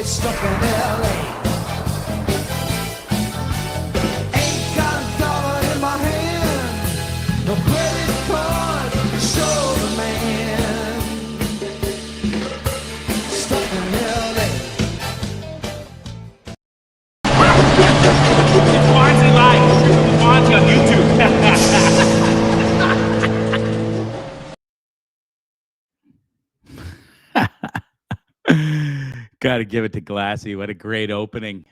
stuck in LA. Ain't got a dollar in my hand, no credit card to show the man. Stuck in LA. It's Bondzee Live. It's Bondzee on YouTube. Got to give it to Glassy. What a great opening.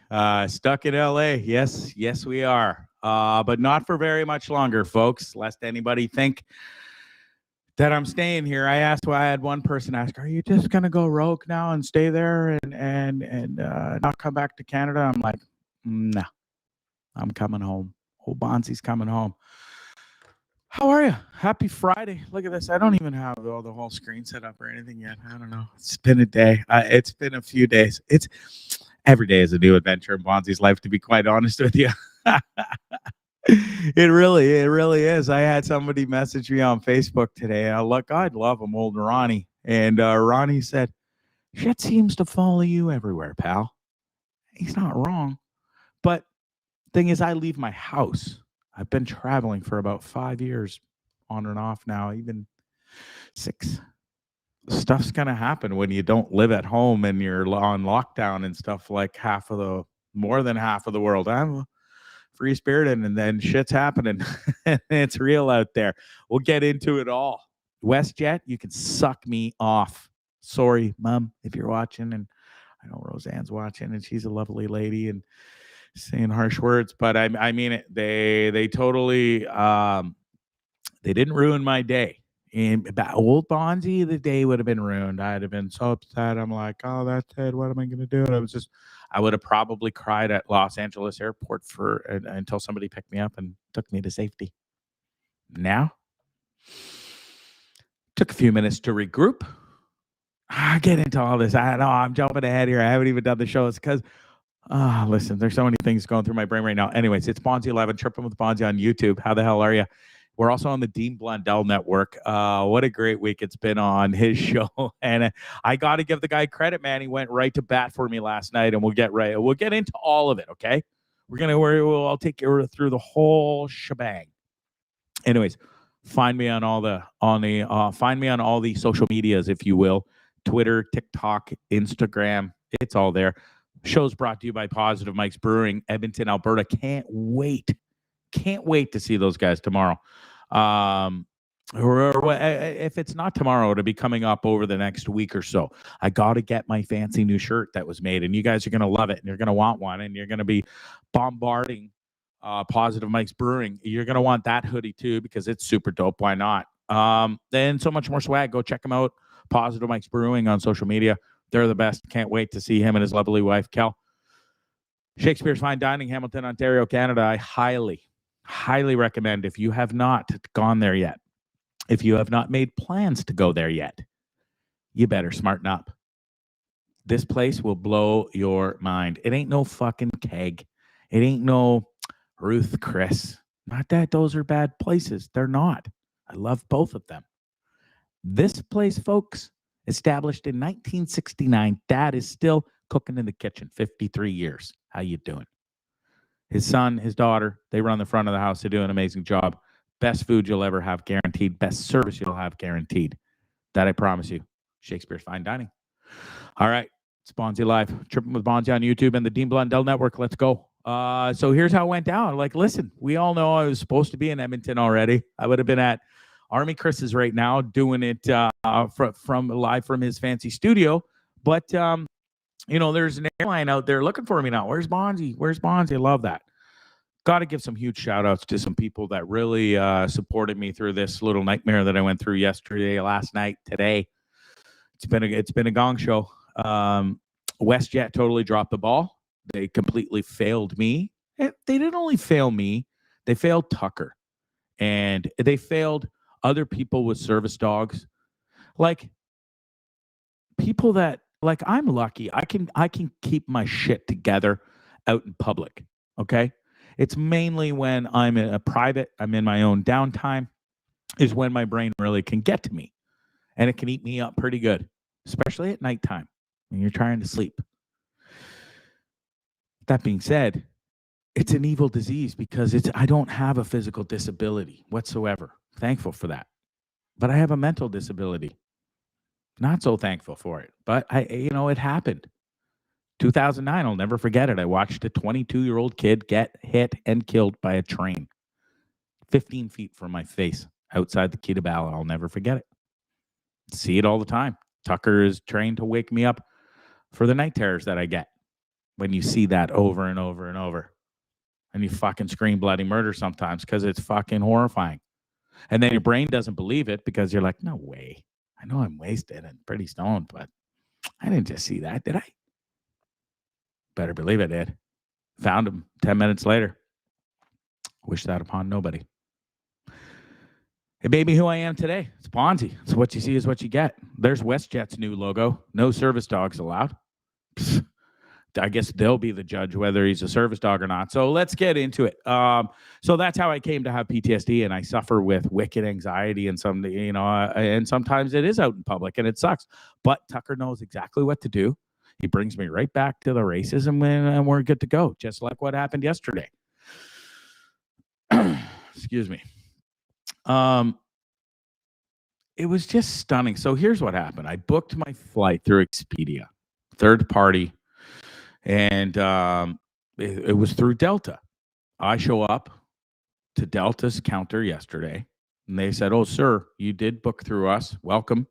Stuck in LA. Yes, we are. But not for very much longer, folks, lest anybody think that I'm staying here. I had one person ask, are you just going to go rogue now and stay there and not come back to Canada? I'm like, no, I'm coming home. Old Bondzee's coming home. How are you? Happy Friday. Look at this. I don't even have the whole screen set up or anything yet. I don't know. It's been a day. It's been a few days. It's every day is a new adventure in Bondzee's life, to be quite honest with you. It really is. I had somebody message me on Facebook today. And I'd love him, old Ronnie. And Ronnie said, shit seems to follow you everywhere, pal. He's not wrong. But thing is, I leave my house. I've been traveling for about 5 years, on and off now, even 6. Stuff's going to happen when you don't live at home and you're on lockdown and stuff like more than half of the world. I'm free spirited, and then shit's happening. It's real out there. We'll get into it all. Westjet, you can suck me off. Sorry, Mom, if you're watching, and I know Roseanne's watching, and she's a lovely lady and saying harsh words, but I mean it. They totally they didn't ruin my day. And old Bondzee, the day would have been ruined. I'd have been so upset. I'm like, oh, that's it. What am I going to do? And I would have probably cried at Los Angeles airport until somebody picked me up and took me to safety. Now, took a few minutes to regroup. I get into all this. I know I'm jumping ahead here. I haven't even done the show. It's because listen, there's so many things going through my brain right now. Anyways, it's Bondzee 11, Tripping with Bondzee on YouTube. How the hell are you? We're also on the Dean Blundell Network. What a great week it's been on his show. And I got to give the guy credit, man. He went right to bat for me last night, and we'll get into all of it, okay? I'll take you through the whole shebang. Anyways, find me on all the social medias, if you will. Twitter, TikTok, Instagram. It's all there. Show's brought to you by Positive Mike's Brewing, Edmonton, Alberta. Can't wait to see those guys tomorrow. Or if it's not tomorrow, it'll be coming up over the next week or so. I got to get my fancy new shirt that was made, and you guys are going to love it, and you're going to want one, and you're going to be bombarding Positive Mike's Brewing. You're going to want that hoodie too, because it's super dope. Why not? Then so much more swag. Go check them out. Positive Mike's Brewing on social media. They're the best. Can't wait to see him and his lovely wife, Kel. Shakespeare's Fine Dining, Hamilton, Ontario, Canada. I highly recommend, if you have not gone there yet, if you have not made plans to go there yet, you better smarten up. This place will blow your mind. It ain't no fucking Keg. It ain't no Ruth Chris. Not that those are bad places. They're not. I love both of them. This place, folks, established in 1969. Dad is still cooking in the kitchen, 53 years. How you doing? His son, his daughter, they run the front of the house. They do an amazing job. Best food you'll ever have, guaranteed. Best service you'll have, guaranteed. That I promise you. Shakespeare's Fine Dining. All right. It's Bondzee Live. Tripping with Bondzee on YouTube and the Dean Blundell Network. Let's go. So here's how it went down. Like, listen, we all know I was supposed to be in Edmonton already. I would have been at Army Chris's right now doing it from live from his fancy studio. But, there's an airline out there looking for me now. Where's Bondzee? I love that. Got to give some huge shout outs to some people that really supported me through this little nightmare that I went through yesterday, last night, today. It's been a gong show. WestJet totally dropped the ball. They completely failed me. They didn't only fail me, they failed Tucker. And they failed other people with service dogs. Like people that, like, I'm lucky. I can keep my shit together out in public. Okay. It's mainly when I'm in a private, I'm in my own downtime, is when my brain really can get to me. And it can eat me up pretty good, especially at nighttime when you're trying to sleep. That being said, it's an evil disease because I don't have a physical disability whatsoever. Thankful for that. But I have a mental disability. Not so thankful for it. But it happened. 2009, I'll never forget it. I watched a 22-year-old kid get hit and killed by a train 15 feet from my face outside the Key to Ballot. I'll never forget it. See it all the time. Tucker is trained to wake me up for the night terrors that I get when you see that over and over and over. And you fucking scream bloody murder sometimes because it's fucking horrifying. And then your brain doesn't believe it because you're like, no way. I know I'm wasted and pretty stoned, but I didn't just see that, did I? Better believe I did. Found him 10 minutes later. Wish that upon nobody. It made me who I am today. It's Bondzee. So what you see is what you get. There's Westjet's new logo. No service dogs allowed. Psst. I guess they'll be the judge whether he's a service dog or not. So let's get into it. So that's how I came to have PTSD, and I suffer with wicked anxiety, and and sometimes it is out in public, and it sucks. But Tucker knows exactly what to do. He brings me right back to the racism, and we're good to go, just like what happened yesterday. Excuse me. It was just stunning. So here's what happened. I booked my flight through Expedia, third party. And it was through Delta. I show up to Delta's counter yesterday, and they said, "Oh, sir, you did book through us. Welcome.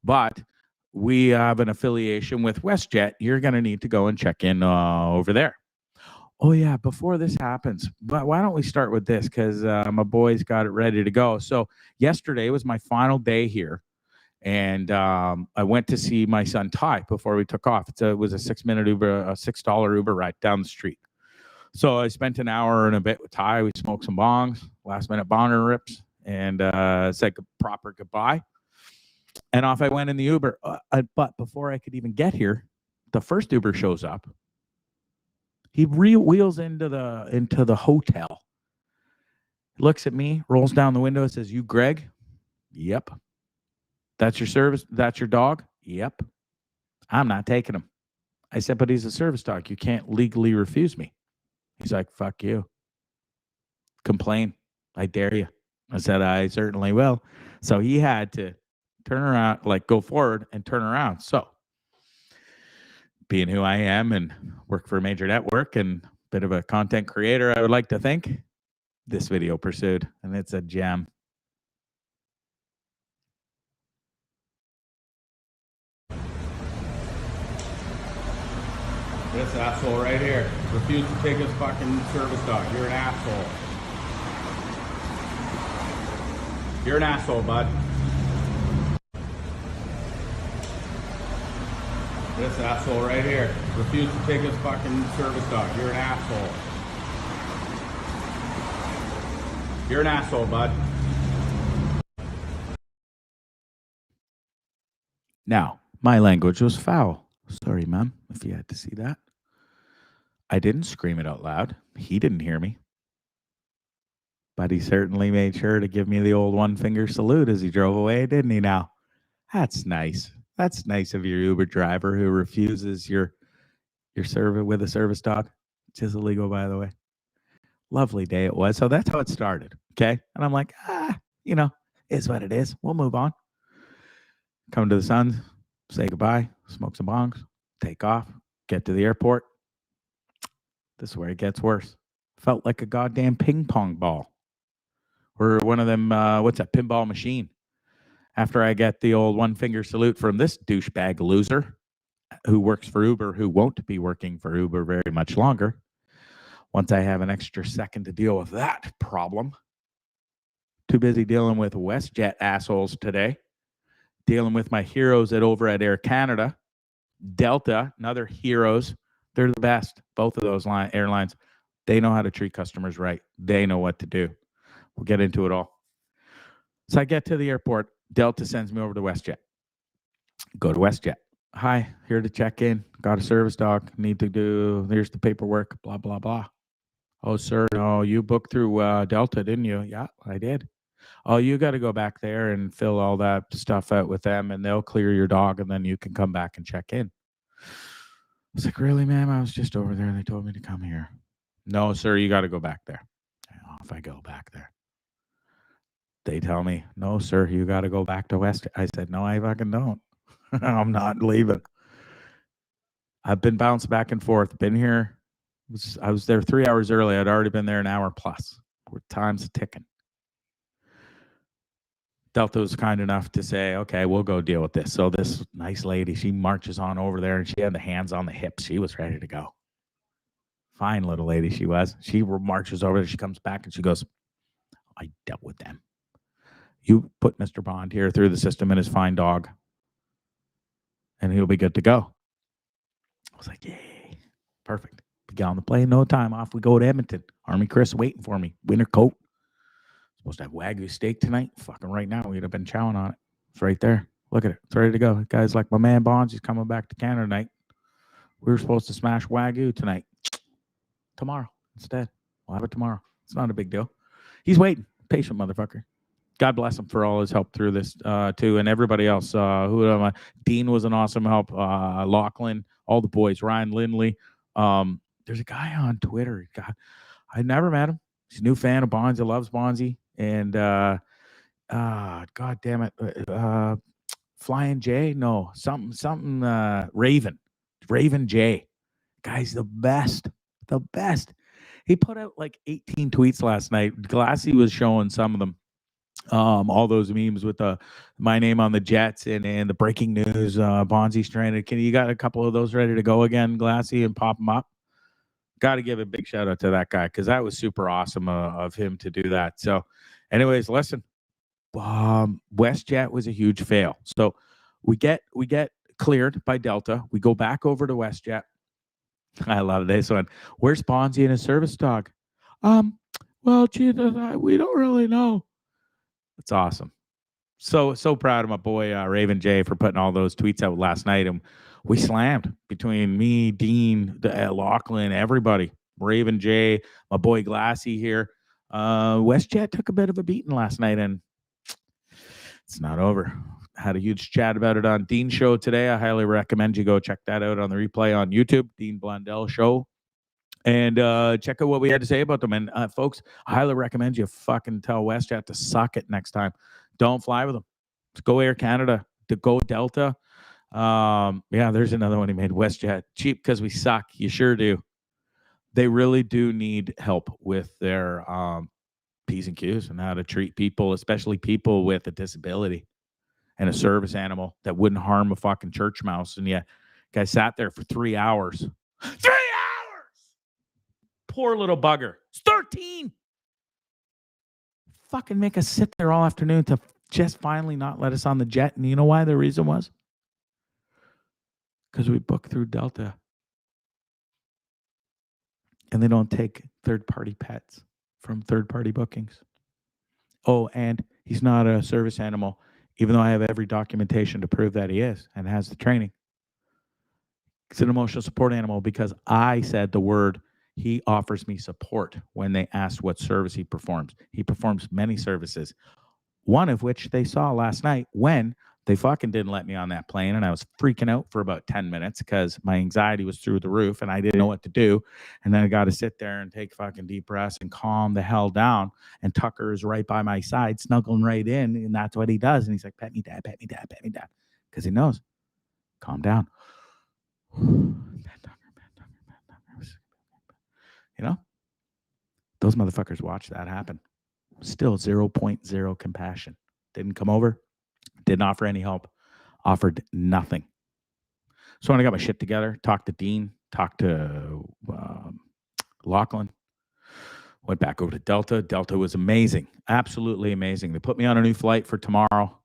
But we have an affiliation with Westjet. You're going to need to go and check in over there." Oh, yeah, before this happens, but why don't we start with this? Because my boys got it ready to go. So yesterday was my final day here. And I went to see my son Ty before we took off. It was a 6-minute Uber, a $6 Uber ride down the street. So I spent an hour and a bit with Ty. We smoked some bongs, last minute bonger rips, and said proper goodbye. And off I went in the Uber. But before I could even get here, the first Uber shows up. He wheels into the hotel. Looks at me, rolls down the window, says, "You Greg?" "Yep." "That's your service? That's your dog?" "Yep." "I'm not taking him." I said, "But he's a service dog. You can't legally refuse me." He's like, "Fuck you. Complain. I dare you." I said, "I certainly will." So he had to turn around, like go forward and turn around. So being who I am and work for a major network and a bit of a content creator, I would like to think this video pursued, and it's a gem. This asshole right here refused to take his fucking service dog. You're an asshole. You're an asshole, bud. This asshole right here refused to take his fucking service dog. You're an asshole. You're an asshole, bud. Now, my language was foul. Sorry, ma'am, if you had to see that. I didn't scream it out loud. He didn't hear me. But he certainly made sure to give me the old one-finger salute as he drove away, didn't he now? That's nice. That's nice of your Uber driver who refuses your service with a service dog. Which is illegal, by the way. Lovely day it was. So that's how it started. Okay. And I'm like, is what it is. We'll move on. Come to the sun, say goodbye, smoke some bongs, take off, get to the airport. This is where it gets worse. Felt like a goddamn ping pong ball. Or one of them, what's that, pinball machine. After I get the old one-finger salute from this douchebag loser who works for Uber, who won't be working for Uber very much longer. Once I have an extra second to deal with that problem. Too busy dealing with Westjet assholes today. Dealing with my heroes over at Air Canada. Delta, another heroes. They're the best. Both of those airlines. They know how to treat customers right. They know what to do. We'll get into it all. So I get to the airport. Delta sends me over to Westjet. Go to Westjet. "Hi, here to check in. Got a service dog. Need to do, here's the paperwork, blah, blah, blah." "Oh, sir, no, you booked through Delta, didn't you?" "Yeah, I did." "Oh, you got to go back there and fill all that stuff out with them, and they'll clear your dog, and then you can come back and check in." was like, really, ma'am? I was just over there. They told me to come here. No, sir, you got to go back there. Off I go back there. They tell me, no, sir, you got to go back to West. I said, no, I fucking don't. I'm not leaving. I've been bounced back and forth. Been here. I was there 3 hours early. I'd already been there an hour plus. Time's ticking. Delta was kind enough to say, okay, we'll go deal with this. So this nice lady, she marches on over there, and she had the hands on the hips. She was ready to go. Fine little lady she was. She marches over there. She comes back, and she goes, I dealt with them. You put Mr. Bond here through the system and his fine dog, and he'll be good to go. I was like, yay, perfect. Get on the plane, no time. Off we go to Edmonton. Army Chris waiting for me. Winter coat. Supposed to have Wagyu steak tonight. Fucking right now, we'd have been chowing on it. It's right there. Look at it. It's ready to go. Guys like my man Bondzee, he's coming back to Canada tonight. We were supposed to smash Wagyu tonight. Tomorrow instead. We'll have it tomorrow. It's not a big deal. He's waiting. Patient motherfucker. God bless him for all his help through this too, and everybody else. Dean was an awesome help. Lachlan, all the boys. Ryan Lindley. There's a guy on Twitter. God, I never met him. He's a new fan of Bondzee. Loves Bondzee. And God damn it, Flying J, no, something Raven J, guy's the best. He put out like 18 tweets last night. Glassy was showing some of them, all those memes with my name on the Jets and the breaking news, Bondzee stranded. You got a couple of those ready to go again, Glassy, and pop them up? Got to give a big shout out to that guy, because that was super awesome of him to do that. So anyways, listen, Westjet was a huge fail. So we get cleared by Delta. We go back over to Westjet. I love this one. Where's Bondzee and his service dog? Well, gee, we don't really know. It's awesome. So proud of my boy Raven J for putting all those tweets out last night, and we slammed between me, Dean, Lachlan, everybody. Raven J, my boy Glassy here. Westjet took a bit of a beating last night, and it's not over. Had a huge chat about it on Dean's show today. I highly recommend you go check that out on the replay on YouTube, Dean Blundell Show, and check out what we had to say about them. And folks, I highly recommend you fucking tell Westjet to suck it next time. Don't fly with them. Just go Air Canada, to go Delta. Yeah, there's another one he made, Westjet. Cheap because we suck. You sure do. They really do need help with their P's and Q's and how to treat people, especially people with a disability and a service animal that wouldn't harm a fucking church mouse. And yet, guy sat there for 3 hours. 3 hours! Poor little bugger. It's 13. Fucking make us sit there all afternoon to just finally not let us on the jet. And you know why the reason was? Because we booked through Delta. And they don't take third-party pets from third-party bookings. Oh, and he's not a service animal, even though I have every documentation to prove that he is and has the training. It's an emotional support animal because I said the word, he offers me support when they asked what service he performs. He performs many services, one of which they saw last night when they fucking didn't let me on that plane, and I was freaking out for about 10 minutes because my anxiety was through the roof and I didn't know what to do. And then I got to sit there and take fucking deep breaths and calm the hell down. And Tucker is right by my side, snuggling right in, and that's what he does. And he's like, pet me, dad, pet me, dad, pet me, dad. Because he knows. Calm down. You know? Those motherfuckers watch that happen. Still 0.0 compassion. Didn't come over. Didn't offer any help. Offered nothing. So when I got my shit together, talked to Dean, talked to Lachlan, went back over to Delta. Delta was amazing. Absolutely amazing. They put me on a new flight for tomorrow.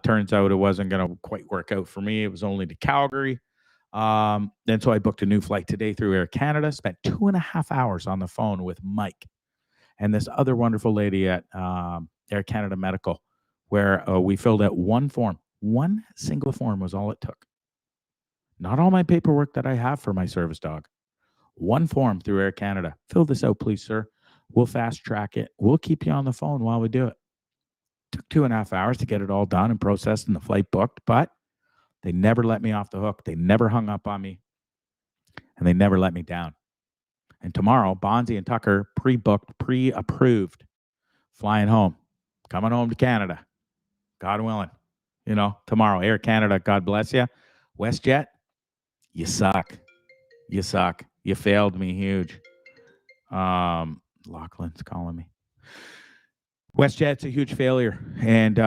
Turns out it wasn't going to quite work out for me. It was only to Calgary. Then so I booked a new flight today through Air Canada. Spent 2.5 hours on the phone with Mike and this other wonderful lady at Air Canada Medical, where we filled out one form. One single form was all it took. Not all my paperwork that I have for my service dog. One form through Air Canada. Fill this out, please, sir. We'll fast track it. We'll keep you on the phone while we do it. Took 2.5 hours to get it all done and processed and the flight booked, but they never let me off the hook. They never hung up on me. and they never let me down. And tomorrow, Bondzee and Tucker pre-booked, pre-approved, flying home, coming home to Canada, God willing. Tomorrow, Air Canada, God bless you. Westjet, you suck. You suck. You failed me huge. Lachlan's calling me. WestJet's a huge failure, and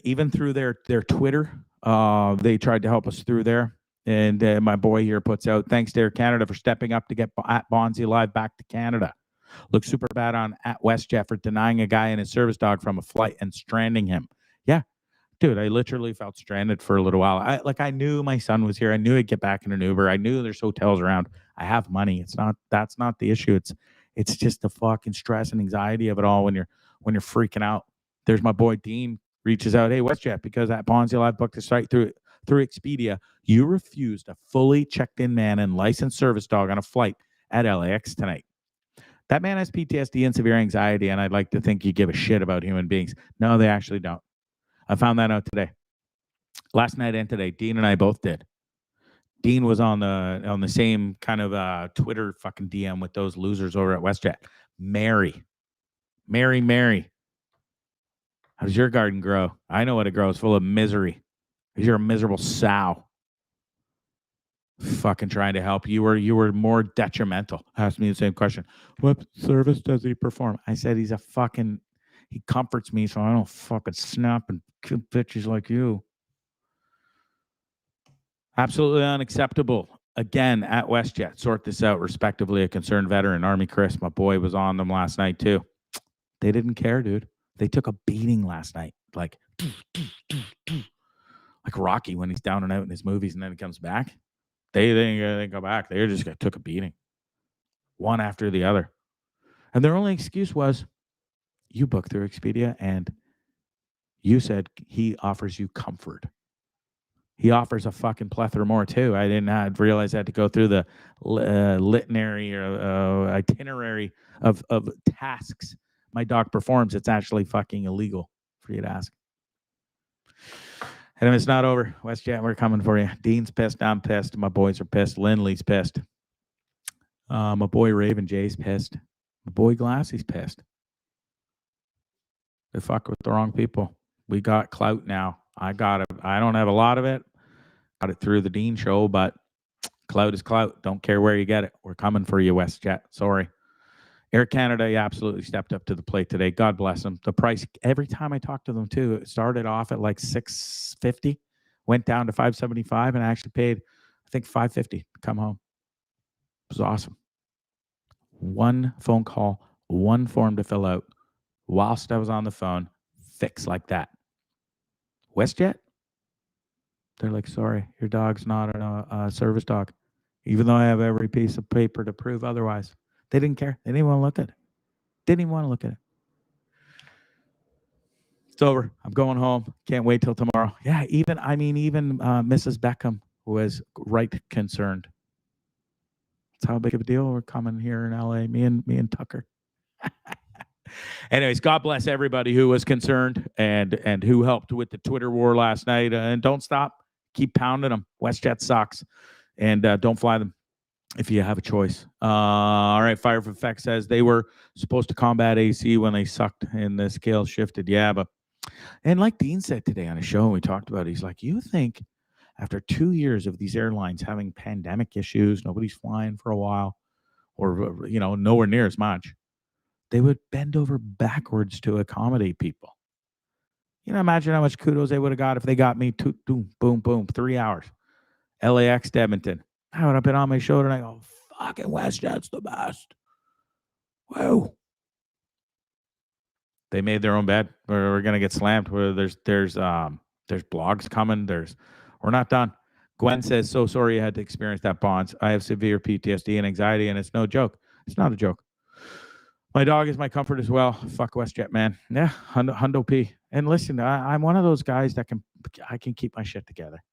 even through their Twitter, they tried to help us through there. And my boy here puts out, thanks to Air Canada for stepping up to get at Bondzee Live back to Canada. Looks super bad on at WestJet for denying a guy and his service dog from a flight and stranding him. Yeah, dude, I literally felt stranded for a little while. I knew my son was here. I knew I'd get back in an Uber. I knew there's hotels around. I have money. That's not the issue. It's just the fucking stress and anxiety of it all when you're freaking out. There's my boy Dean reaches out, hey, WestJet, because at Bondzee Live booked a site through Expedia, you refused a fully checked in man and licensed service dog on a flight at LAX tonight. That man has PTSD and severe anxiety, and I'd like to think you give a shit about human beings. No, they actually don't. I found that out today. Last night and today, Dean and I both did. Dean was on the same kind of Twitter fucking DM with those losers over at WestJet. Mary. How does your garden grow? I know what it grows, full of misery. Because you're a miserable sow. Fucking trying to help. You were more detrimental. Asked me the same question. What service does he perform? I said he comforts me so I don't fucking snap and kill bitches like you. Absolutely unacceptable. Again, at WestJet, sort this out respectively. A concerned veteran, Army Chris, my boy, was on them last night too. They didn't care, dude. They took a beating last night. Like Rocky when he's down and out in his movies and then he comes back. They didn't go back. They just took a beating. One after the other. And their only excuse was, you booked through Expedia and you said he offers you comfort. He offers a fucking plethora more too. I didn't realize I had to go through the litany or itinerary of tasks my dog performs. It's actually fucking illegal for you to ask. And if it's not over, WestJet, we're coming for you. Dean's pissed. I'm pissed. My boys are pissed. Lindley's pissed. My boy Raven Jay's pissed. My boy Glassy's pissed. They fuck with the wrong people. We got clout now. I got it. I don't have a lot of it. Got it through the Dean show, but clout is clout. Don't care where you get it. We're coming for you, WestJet. Sorry. Air Canada, you absolutely stepped up to the plate today. God bless them. The price, every time I talk to them too, it started off at like $650, went down to $575, and I actually paid, I think, $550 to come home. It was awesome. One phone call, one form to fill out whilst I was on the phone, fix like that. WestJet, they're like, sorry, your dog's not a service dog, even though I have every piece of paper to prove otherwise. They didn't care. They didn't even want to look at it. It's over. I'm going home. Can't wait till tomorrow. Yeah, even Mrs. Beckham was right concerned. That's how big of a deal we're coming here in LA. Me and Tucker. Anyways, God bless everybody who was concerned and who helped with the Twitter war last night. And don't stop. Keep pounding them. WestJet sucks. And don't fly them if you have a choice. All right, Fire for Effect says they were supposed to combat AC when they sucked and the scale shifted. Yeah, and like Dean said today on a show, we talked about it, he's like, you think after 2 years of these airlines having pandemic issues, nobody's flying for a while, or nowhere near as much, they would bend over backwards to accommodate people. Imagine how much kudos they would have got if they got me boom, 3 hours. LAX to Edmonton. I would have been on my shoulder and I go, fucking WestJet's the best. Whoa. They made their own bed. We're gonna get slammed. Where there's blogs coming. We're not done. Gwen says, so sorry you had to experience that, Bonds. I have severe PTSD and anxiety, and it's no joke. It's not a joke. My dog is my comfort as well. Fuck WestJet, man. Yeah, Hundo P. And listen, I'm one of those guys that I can keep my shit together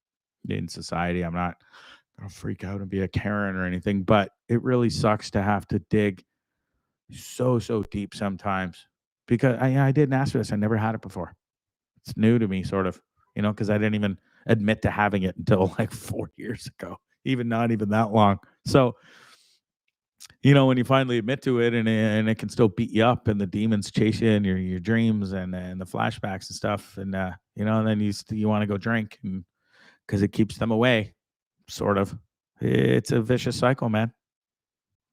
in society. I'm not gonna freak out and be a Karen or anything, but it really sucks to have to dig so deep sometimes, because I didn't ask for this. I never had it before. It's new to me, sort of, because I didn't even admit to having it until like 4 years ago. Not even that long. So, when you finally admit to it, and it can still beat you up, and the demons chase you in your dreams and the flashbacks and stuff, and and then you want to go drink, and because it keeps them away, sort of. It's a vicious cycle, man.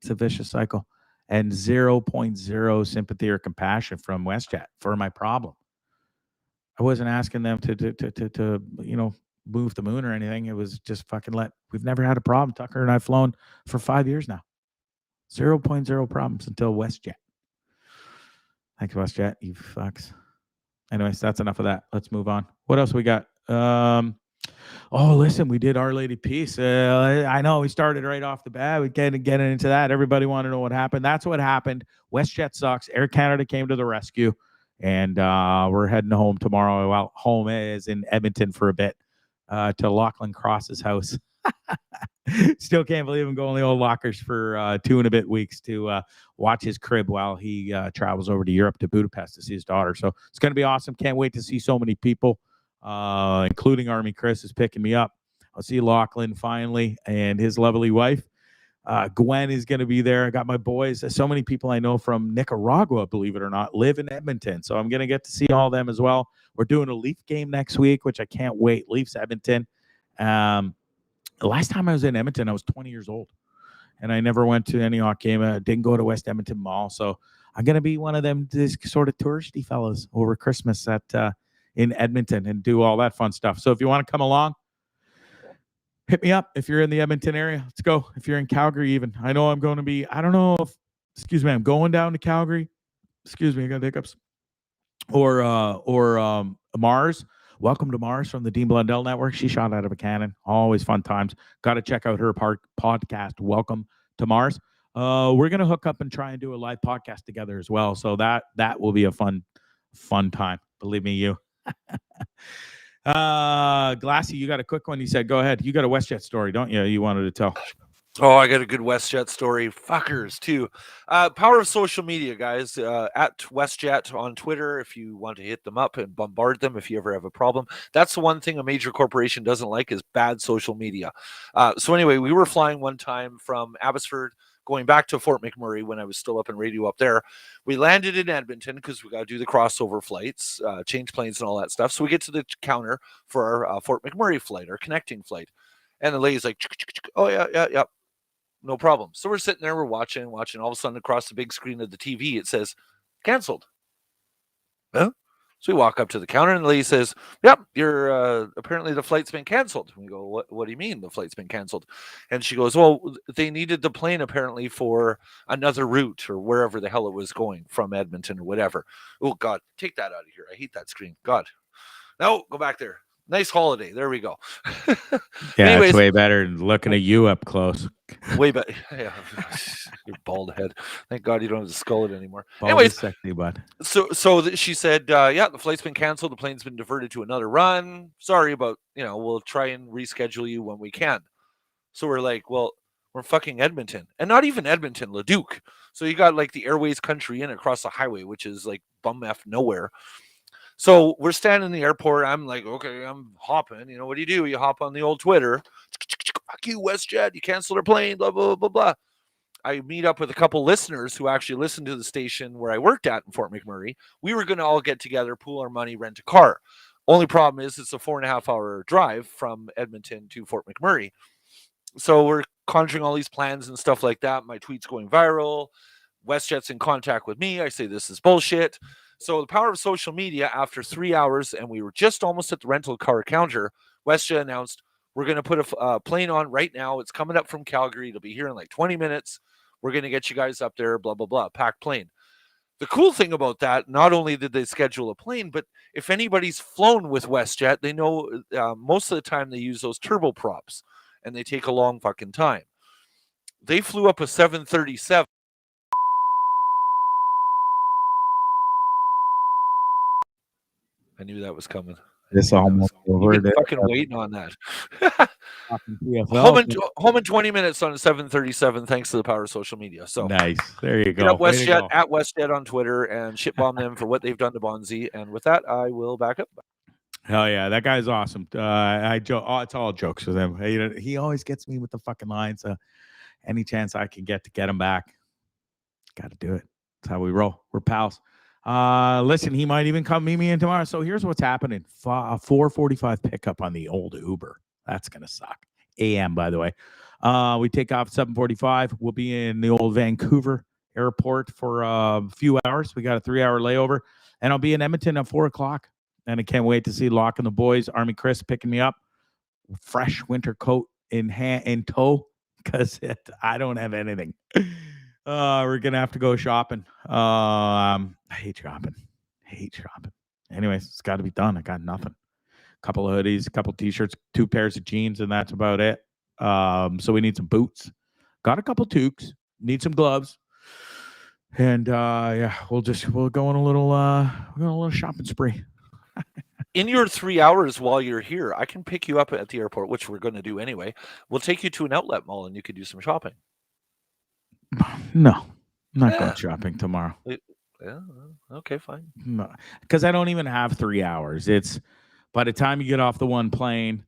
It's a vicious cycle, and 0.0 sympathy or compassion from WestJet for my problem. I wasn't asking them to move the moon or anything. It was just fucking we've never had a problem. Tucker and I've flown for 5 years now. 0.0 problems until WestJet. Thanks, WestJet. You fucks. Anyways, that's enough of that. Let's move on. What else we got? Listen, we did Our Lady Peace. I know we started right off the bat. We get into that. Everybody wanted to know what happened. That's what happened. WestJet sucks. Air Canada came to the rescue, and we're heading home tomorrow. Well, home is in Edmonton for a bit to Lachlan Cross's house. Still can't believe I'm going to the old lockers for 2 and a bit weeks to watch his crib while he travels over to Europe to Budapest to see his daughter. So it's going to be awesome. Can't wait to see so many people, including Army Chris is picking me up. I'll see Lachlan finally and his lovely wife. Gwen is going to be there. I got my boys. So many people I know from Nicaragua, believe it or not, live in Edmonton. So I'm going to get to see all of them as well. We're doing a Leaf game next week, which I can't wait. Leafs Edmonton. The last time I was in Edmonton, I was 20 years old, and I never went to any hockey game. I didn't go to West Edmonton Mall, so I'm going to be one of them this sort of touristy fellas over Christmas in Edmonton and do all that fun stuff. So if you want to come along, hit me up. If you're in the Edmonton area, let's go. If you're in Calgary even. I know I'm going to be, I don't know if, I'm going down to Calgary. I got hiccups. Or Mars. Welcome to Mars from the Dean Blundell Network. She shot out of a cannon. Always fun times. Got to check out her podcast, Welcome to Mars. We're going to hook up and try and do a live podcast together as well. So that will be a fun time. Believe me, you. Glassy, you got a quick one. You said, go ahead. You got a WestJet story, don't you? You wanted to tell. Oh, I got a good WestJet story. Fuckers, too. Power of social media, guys. At WestJet on Twitter, if you want to hit them up and bombard them if you ever have a problem. That's the one thing a major corporation doesn't like is bad social media. So anyway, we were flying one time from Abbotsford, going back to Fort McMurray when I was still up in radio up there. We landed in Edmonton because we got to do the crossover flights, change planes and all that stuff. So we get to the counter for our Fort McMurray flight, our connecting flight. And the lady's like, oh, yeah. No problem. So we're sitting there, we're watching. All of a sudden, across the big screen of the TV, it says, canceled. Huh? So we walk up to the counter, and the lady says, yep, you're apparently the flight's been canceled. We go, what do you mean the flight's been canceled? And she goes, well, they needed the plane apparently for another route or wherever the hell it was going from Edmonton or whatever. Oh, God, take that out of here. I hate that screen. God. No, go back there. Nice holiday. There we go. Yeah, Anyways, it's way better than looking at you up close. Way better. Yeah. Your bald head. Thank God you don't have to skull it anymore. Bald Anyways, sexy, bud. so she said, yeah, the flight's been canceled. The plane's been diverted to another run. Sorry, but we'll try and reschedule you when we can. So we're like, well, we're fucking Edmonton, and not even Edmonton, Leduc. So you got like the Airways Country Inn across the highway, which is like bum f nowhere. So we're standing in the airport. I'm like, okay, I'm hopping. What do? You hop on the old Twitter. Fuck you, WestJet. You canceled our plane, blah, blah, blah, blah. I meet up with a couple listeners who actually listened to the station where I worked at in Fort McMurray. We were going to all get together, pool our money, rent a car. Only problem is it's a 4.5-hour drive from Edmonton to Fort McMurray. So we're conjuring all these plans and stuff like that. My tweet's going viral. WestJet's in contact with me. I say this is bullshit. So the power of social media, after 3 hours, and we were just almost at the rental car counter, WestJet announced, we're going to put a plane on right now. It's coming up from Calgary. It'll be here in like 20 minutes. We're going to get you guys up there, blah, blah, blah, packed plane. The cool thing about that, not only did they schedule a plane, but if anybody's flown with WestJet, they know most of the time they use those turboprops, and they take a long fucking time. They flew up a 737. I knew that was coming. It's almost over. You've been fucking waiting on that. Home in 20 minutes on a 737, thanks to the power of social media. So nice. There you go. Get up WestJet at WestJet on Twitter and shitbomb them for what they've done to Bondzee. And with that, I will back up. Hell yeah, that guy's awesome. I joke. It's all jokes with him. He always gets me with the fucking lines. any chance I can get them back, got to do it. That's how we roll. We're pals. Listen, he might even come meet me in tomorrow. So here's what's happening. 4:45 pickup on the old Uber. That's going to suck. AM, by the way. We take off at 7:45. We'll be in the old Vancouver airport for a few hours. We got a 3-hour layover. And I'll be in Edmonton at 4 o'clock. And I can't wait to see Locke and the boys. Army Chris picking me up. Fresh winter coat in tow because I don't have anything. We're going to have to go shopping. I hate shopping. Anyways, it's got to be done. I got nothing. A couple of hoodies, a couple of T-shirts, 2 pairs of jeans, and that's about it. So we need some boots. Got a couple toques. Need some gloves. And yeah, we'll go on a little shopping spree. In your 3 hours while you're here, I can pick you up at the airport, which we're going to do anyway. We'll take you to an outlet mall and you could do some shopping. No, I'm not going shopping tomorrow. Yeah, okay, fine. No, because I don't even have 3 hours. It's by the time you get off the one plane,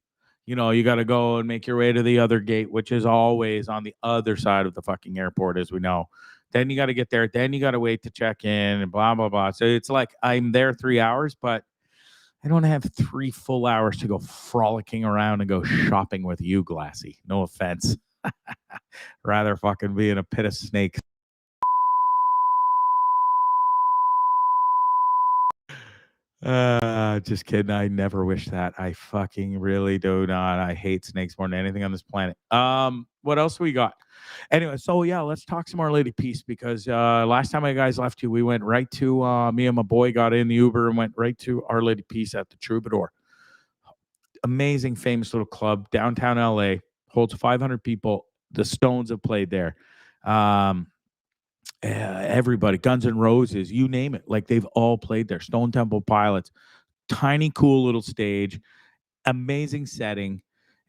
you got to go and make your way to the other gate, which is always on the other side of the fucking airport, as we know. Then you got to get there. Then you got to wait to check in and blah, blah, blah. So it's like I'm there 3 hours, but I don't have 3 full hours to go frolicking around and go shopping with you, Glassy. No offense. Rather fucking be in a pit of snakes. Just kidding. I never wish that. I fucking really do not. I hate snakes more than anything on this planet. What else we got? Anyway, so yeah, let's talk some Our Lady Peace because last time I guys left you, we went right to me and my boy got in the Uber and went right to Our Lady Peace at the Troubadour. Amazing, famous little club, downtown LA, holds 500 people. The Stones have played there. Everybody, Guns N' Roses, you name it. Like they've all played there. Stone Temple Pilots, tiny, cool little stage, amazing setting.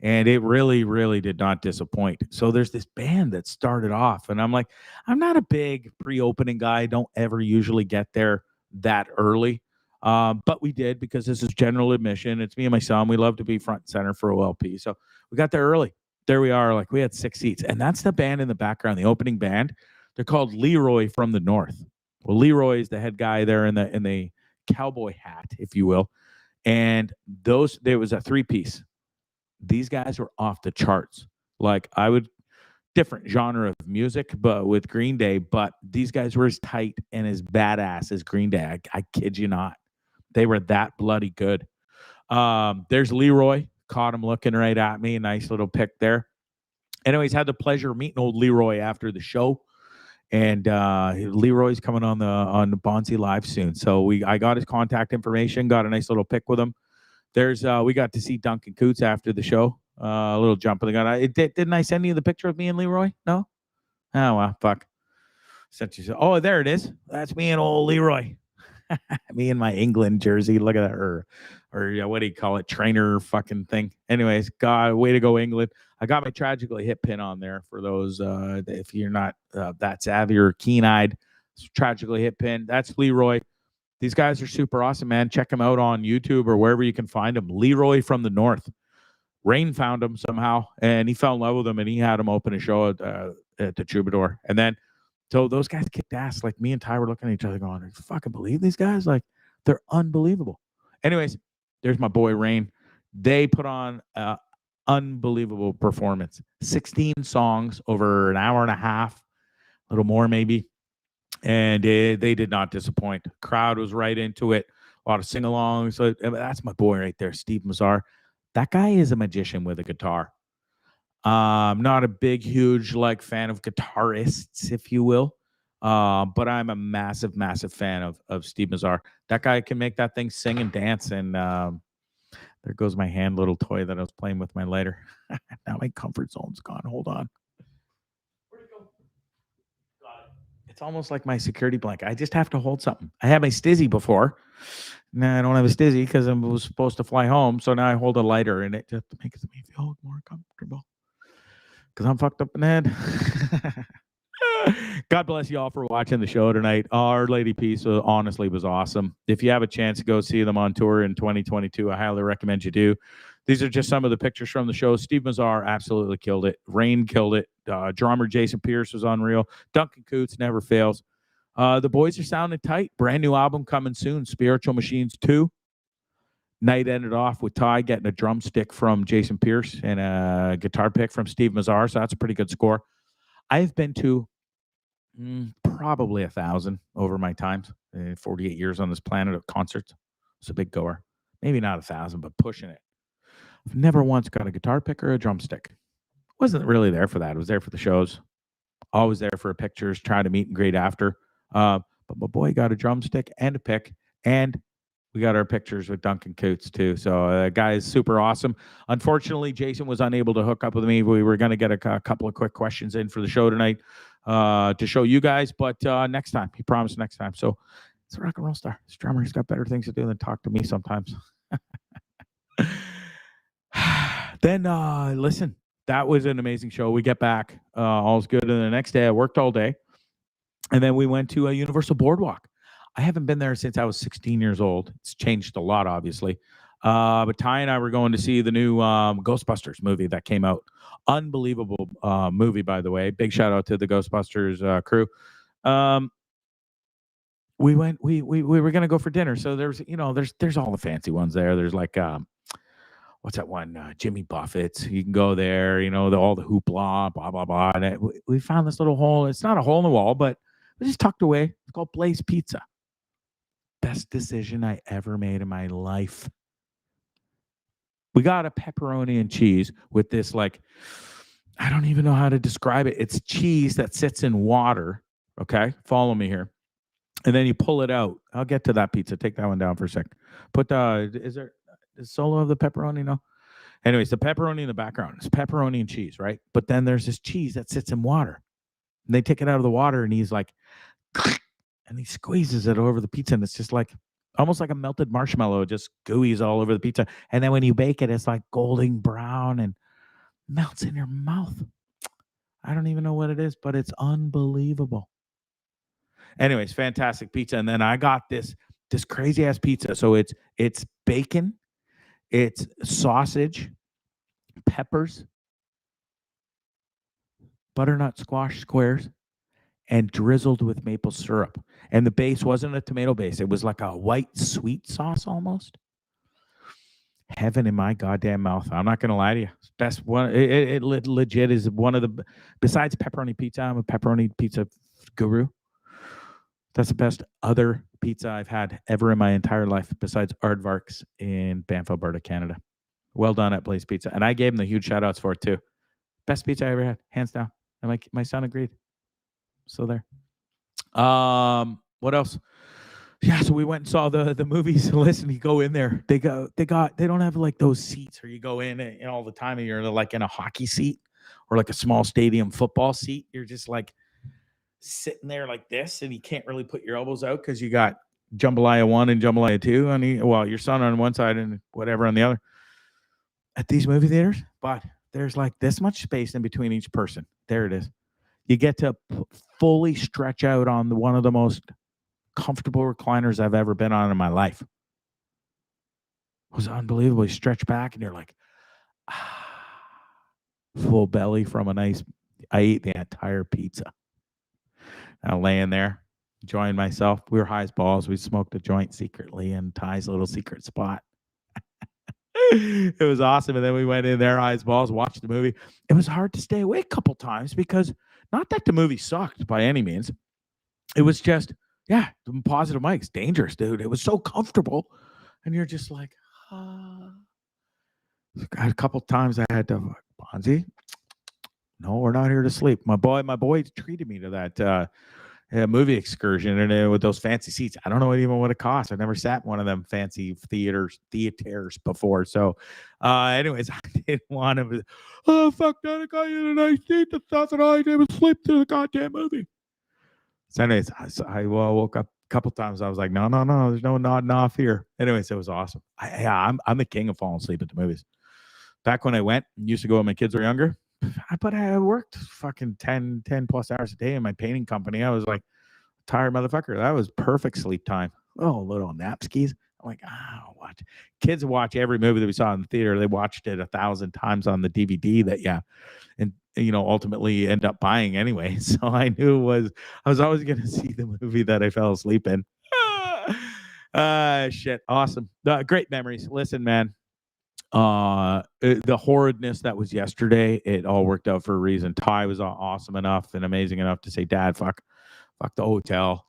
And it really, really did not disappoint. So there's this band that started off, and I'm like, I'm not a big pre-opening guy. I don't ever usually get there that early. But we did because this is general admission. It's me and my son. We love to be front and center for OLP. So we got there early. There we are. Like we had 6 seats. And that's the band in the background, the opening band. They're called Leroy from the North. Well, Leroy is the head guy there in the cowboy hat, if you will. And there was a 3-piece. These guys were off the charts. Like different genre of music, but with Green Day, but these guys were as tight and as badass as Green Day. I kid you not. They were that bloody good. There's Leroy. Caught him looking right at me. Nice little pic there. Anyways, had the pleasure of meeting old Leroy after the show. And Leroy's coming on the Bondzee Live soon. So I got his contact information, got a nice little pic with him. We got to see Duncan Coots after the show. A little jump in the gun. Didn't I send you the picture of me and Leroy? No? Oh, well, fuck. Oh, there it is. That's me and old Leroy. Me in my England jersey. Look at that. Or what do you call it? Trainer fucking thing. Anyways, God, way to go, England. I got my Tragically Hip pin on there for those, if you're not that savvy or keen-eyed. Tragically Hip pin. That's Leroy. These guys are super awesome, man. Check them out on YouTube or wherever you can find them. Leroy from the North. Rain found him somehow, and he fell in love with him, and he had him open a show at the Troubadour. And then, so those guys kicked ass. Like me and Ty were looking at each other going, you fucking believe these guys? Like, they're unbelievable. Anyways, there's my boy Rain. They put on an unbelievable performance. 16 songs over an hour and a half, a little more maybe. And they did not disappoint. Crowd was right into it. A lot of sing-alongs. So that's my boy right there, Steve Mazar. That guy is a magician with a guitar. Not a big, huge fan of guitarists, if you will. But I'm a massive, massive fan of Steve Mazar. That guy can make that thing sing and dance. And there goes my hand little toy that I was playing with my lighter. Now my comfort zone's gone. Hold on. Where'd it go? Got it. It's almost like my security blanket. I just have to hold something. I had my Stizzy before. Now I don't have a Stizzy because I was supposed to fly home. So now I hold a lighter, and it just makes me feel more comfortable because I'm fucked up in the head. God bless you all for watching the show tonight. Our Lady Peace honestly was awesome. If you have a chance to go see them on tour in 2022, I highly recommend you do. These are just some of the pictures from the show. Steve Mazar absolutely killed it. Rain killed it. Drummer Jason Pierce was unreal. Duncan Coots never fails. The boys are sounding tight. Brand new album coming soon. Spiritual Machines 2. Night ended off with Ty getting a drumstick from Jason Pierce and a guitar pick from Steve Mazzar. So that's a pretty good score. I've been to probably 1,000 over my times. 48 years on this planet of concerts. It's a big goer. Maybe not 1,000, but pushing it. I've never once got a guitar pick or a drumstick. Wasn't really there for that. I was there for the shows. Always there for pictures, trying to meet and greet after. But my boy got a drumstick and a pick, and we got our pictures with Duncan Coots too. So that guy is super awesome. Unfortunately, Jason was unable to hook up with me. We were going to get a couple of quick questions in for the show tonight to show you guys, but next time. He promised next time. So it's a rock and roll star. This drummer, he's got better things to do than talk to me sometimes. Then listen, that was an amazing show. We get back, all's good. And the next day I worked all day. And then we went to a Universal Boardwalk. I haven't been there since I was 16 years old. It's changed a lot, obviously. But Ty and I were going to see the new Ghostbusters movie that came out. Unbelievable movie, by the way. Big shout out to the Ghostbusters crew. We were gonna go for dinner. So there's all the fancy ones there. There's like what's that one? Jimmy Buffett's. You can go there. All the hoopla, blah blah blah. And we found this little hole. It's not a hole in the wall, but it just tucked away. It's called Blaze Pizza. Best decision I ever made in my life. We got a pepperoni and cheese with this, like, I don't even know how to describe it. It's cheese that sits in water. Okay, follow me here. And then you pull it out. I'll get to that pizza. Take that one down for a sec. Put is there a solo of the pepperoni? No. Anyways, the pepperoni in the background. It's pepperoni and cheese, right? But then there's this cheese that sits in water. And they take it out of the water, and he's like, and he squeezes it over the pizza, and it's just like almost like a melted marshmallow. It just gooey's all over the pizza. And then when you bake it, it's like golden brown and melts in your mouth. I don't even know what it is, but it's unbelievable. Anyways, fantastic pizza. And then I got this crazy ass pizza. So it's bacon, it's sausage, peppers, butternut squash squares, and drizzled with maple syrup. And the base wasn't a tomato base. It was like a white sweet sauce almost. Heaven in my goddamn mouth. I'm not going to lie to you. Best one. It legit is one of the, besides pepperoni pizza, I'm a pepperoni pizza guru. That's the best other pizza I've had ever in my entire life, besides Aardvark's in Banff, Alberta, Canada. Well done at Blaze Pizza. And I gave them the huge shout outs for it too. Best pizza I ever had, hands down. And my son agreed. So there. What else? Yeah, so we went and saw the movies. Listen, you go in there. They don't have like those seats where you go in and all the time and you're like in a hockey seat or like a small stadium football seat. You're just like sitting there like this, and you can't really put your elbows out because you got Jambalaya 1 and Jambalaya 2 on your son on one side and whatever on the other. At these movie theaters, but there's like this much space in between each person. There it is. You get to fully stretch out on one of the most comfortable recliners I've ever been on in my life. It was unbelievable. You stretch back and you're like, full belly from I ate the entire pizza. I'm laying there, enjoying myself. We were high as balls. We smoked a joint secretly in Ty's little secret spot. It was awesome. And then we went in there, high as balls, watched the movie. It was hard to stay awake a couple times because not that the movie sucked by any means. It was just, the positive mics, dangerous, dude. It was so comfortable. And you're just like, A couple times I had to, Bondzee, no, we're not here to sleep. My boy treated me to that movie excursion and with those fancy seats. I don't know even what it costs. I've never sat in one of them fancy theaters before. So anyways, I didn't want to, fuck that, I got you a nice seat. That's what I did was sleep through the goddamn movie. So anyways, I woke up a couple times. I was like, no, there's no nodding off here. Anyways, it was awesome. I'm the king of falling asleep at the movies. Back when I used to go when my kids were younger, but I worked fucking 10 plus hours a day in my painting company. I was like, tired motherfucker. That was perfect sleep time. Oh, little nap skis. I'm like, what? Kids watch every movie that we saw in the theater. They watched it 1,000 times on the DVD and ultimately end up buying anyway. So I knew I was always going to see the movie that I fell asleep in. Shit. Awesome. Great memories. Listen, man, the horridness that was yesterday, it all worked out for a reason. Ty was awesome enough and amazing enough to say, Dad, fuck the hotel,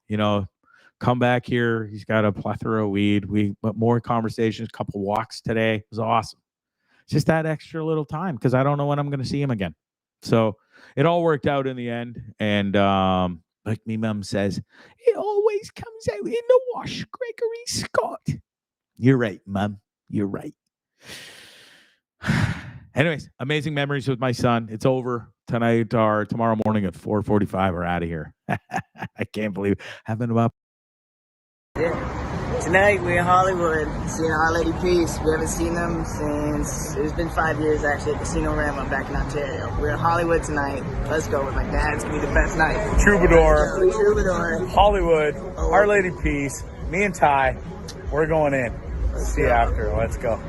come back here. He's got a plethora of weed. But more conversations, a couple walks today. It was awesome. Just that extra little time because I don't know when I'm going to see him again. So it all worked out in the end. And like me mom says, it always comes out in the wash, Gregory Scott. You're right, Mom. You're right. Anyways, amazing memories with my son. It's over tonight or tomorrow morning at 4:45. We're out of here. I can't believe it. Having about. Yeah. Tonight we're in Hollywood, seeing Our Lady Peace. We haven't seen them since, it's been 5 years actually, at Casino Rama back in Ontario. We're in Hollywood tonight. Let's go with my dad. It's going to be the best night. Troubadour. Hollywood. Our Lady Peace. Me and Ty. We're going in. See you after. Let's go.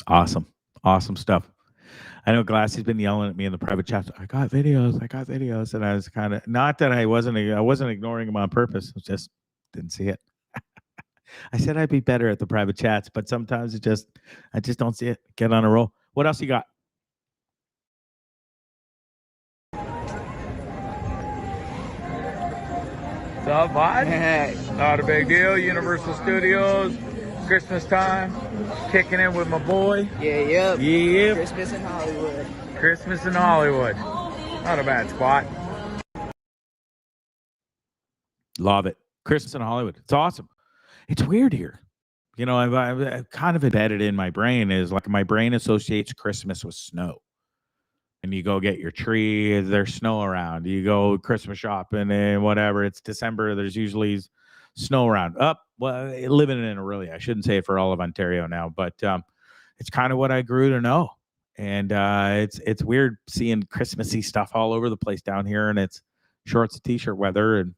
Awesome stuff. I know Glassy's been yelling at me in the private chat. I got videos, and I was kind of not that I wasn't ignoring him on purpose. I just didn't see it. I said I'd be better at the private chats, but sometimes I just don't see it. Get on a roll. What else you got? What's up, bud? Not a big deal. Universal Studios. Christmas time. Kicking in with my boy. Yeah. Yeah. Christmas in Hollywood. Christmas in Hollywood. Not a bad spot. Love it. Christmas in Hollywood. It's awesome. It's weird here. I've kind of embedded in my brain is like my brain associates Christmas with snow. And you go get your tree, there's snow around. You go Christmas shopping and whatever. It's December. There's usually snow around. Living in Orillia. I shouldn't say it for all of Ontario now, but it's kind of what I grew to know. And it's weird seeing Christmassy stuff all over the place down here. And it's shorts and t-shirt weather. And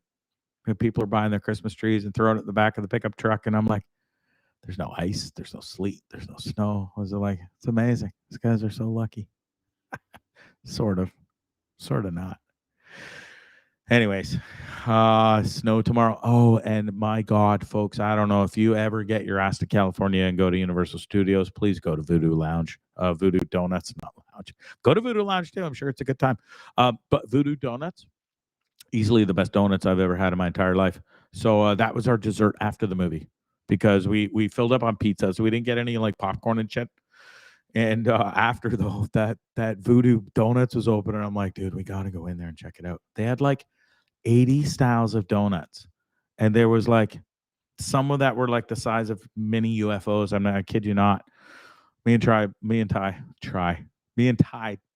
people are buying their Christmas trees and throwing it in the back of the pickup truck. And I'm like, there's no ice. There's no sleet. There's no snow. I was like, it's amazing. These guys are so lucky. Sort of not. Anyways, snow tomorrow. Oh, and my God, folks, I don't know if you ever get your ass to California and go to Universal Studios, please go to Voodoo Lounge, Voodoo Donuts, not Lounge. Go to Voodoo Lounge too. I'm sure it's a good time. But Voodoo Donuts, easily the best donuts I've ever had in my entire life. So that was our dessert after the movie because we filled up on pizza, so we didn't get any like popcorn and shit. And after that Voodoo Donuts was open, and I'm like, dude, we got to go in there and check it out. They had like 80 styles of donuts, and there was like some of that were like the size of mini UFOs. I kid you not. Me and Ty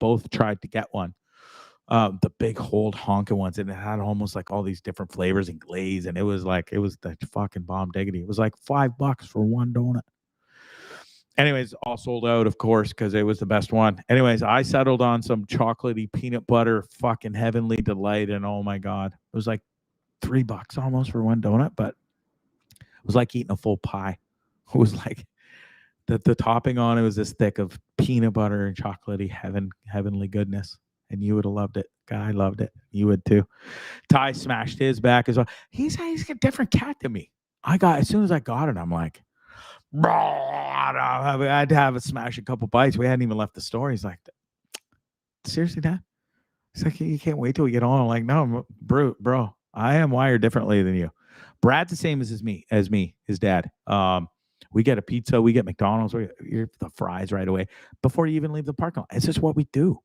both tried to get one. The big hold honking ones, and it had almost like all these different flavors and glaze, and it was the fucking bomb diggity. It was like $5 for one donut. Anyways, all sold out, of course, because it was the best one. Anyways, I settled on some chocolatey peanut butter fucking heavenly delight, and oh my God, it was like $3 almost for one donut, but it was like eating a full pie. It was like the topping on it was this thick of peanut butter and chocolatey heavenly goodness, and you would have loved it. Guy loved it. You would too. Ty smashed his back as well. He's a different cat than me. As soon as I got it, I'm like, I had to have a smash a couple bites. We hadn't even left the store. He's like, seriously, Dad? He's like, you can't wait till we get on. I'm like, no, bro, I am wired differently than you. Brad's the same as me, his dad. We get a pizza, we get McDonald's, we get the fries right away before you even leave the parking lot. It's just what we do.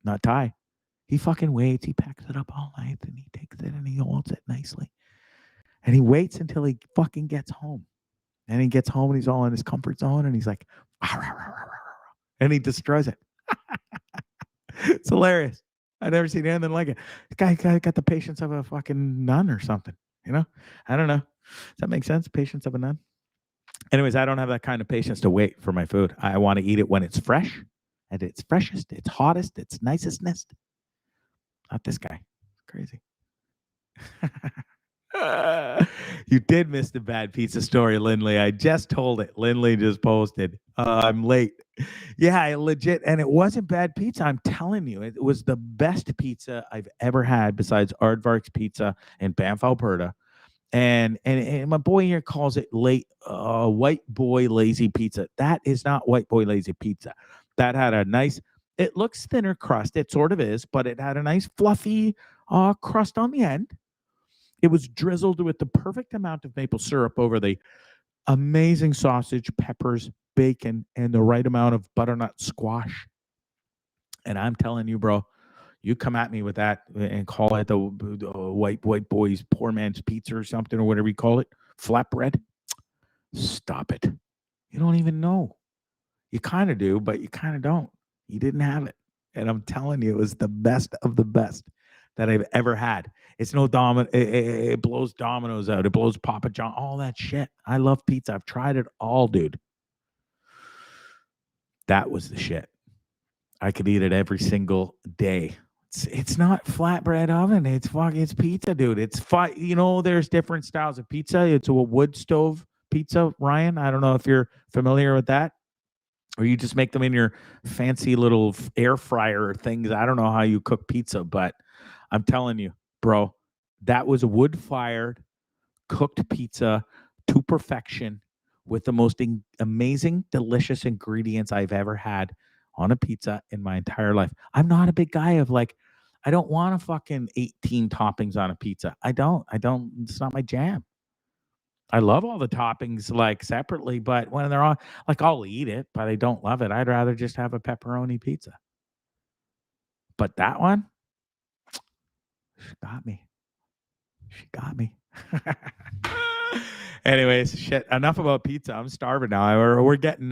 Not Ty. He fucking waits. He packs it up all night, and he takes it and he holds it nicely. And he waits until he fucking gets home. And he gets home and he's all in his comfort zone and he's like, and he destroys it. It's hilarious. I've never seen anything like it. This guy got the patience of a fucking nun or something. I don't know. Does that make sense? Patience of a nun. Anyways, I don't have that kind of patience to wait for my food. I want to eat it when it's fresh, at its freshest, its hottest, its nicest nest. Not this guy. Crazy. You did miss the bad pizza story, Lindley. I just told it. Lindley just posted. I'm late. Yeah, I legit. And it wasn't bad pizza. I'm telling you, it was the best pizza I've ever had besides Aardvark's Pizza in Banff, Alberta. And my boy here calls it white boy lazy pizza. That is not white boy lazy pizza. That had a nice, it looks thinner crust. It sort of is, but it had a nice fluffy crust on the end. It was drizzled with the perfect amount of maple syrup over the amazing sausage, peppers, bacon, and the right amount of butternut squash. And I'm telling you, bro, you come at me with that and call it the white boy's poor man's pizza or something or whatever you call it, flatbread. Stop it. You don't even know. You kind of do, but you kind of don't. You didn't have it. And I'm telling you, it was the best of the best that I've ever had. It's no domino. It blows Domino's out. It blows Papa John. All that shit. I love pizza. I've tried it all, dude. That was the shit. I could eat it every single day. It's not flatbread oven. It's pizza, dude. It's there's different styles of pizza. It's a wood stove pizza, Ryan. I don't know if you're familiar with that. Or you just make them in your fancy little air fryer things. I don't know how you cook pizza, but I'm telling you, bro, that was a wood-fired, cooked pizza to perfection with the most amazing, delicious ingredients I've ever had on a pizza in my entire life. I'm not a big guy of I don't want a fucking 18 toppings on a pizza. I don't. It's not my jam. I love all the toppings separately, but when they're on, I'll eat it, but I don't love it. I'd rather just have a pepperoni pizza. But that one, she got me. She got me. Anyways, shit. Enough about pizza. I'm starving now. We're getting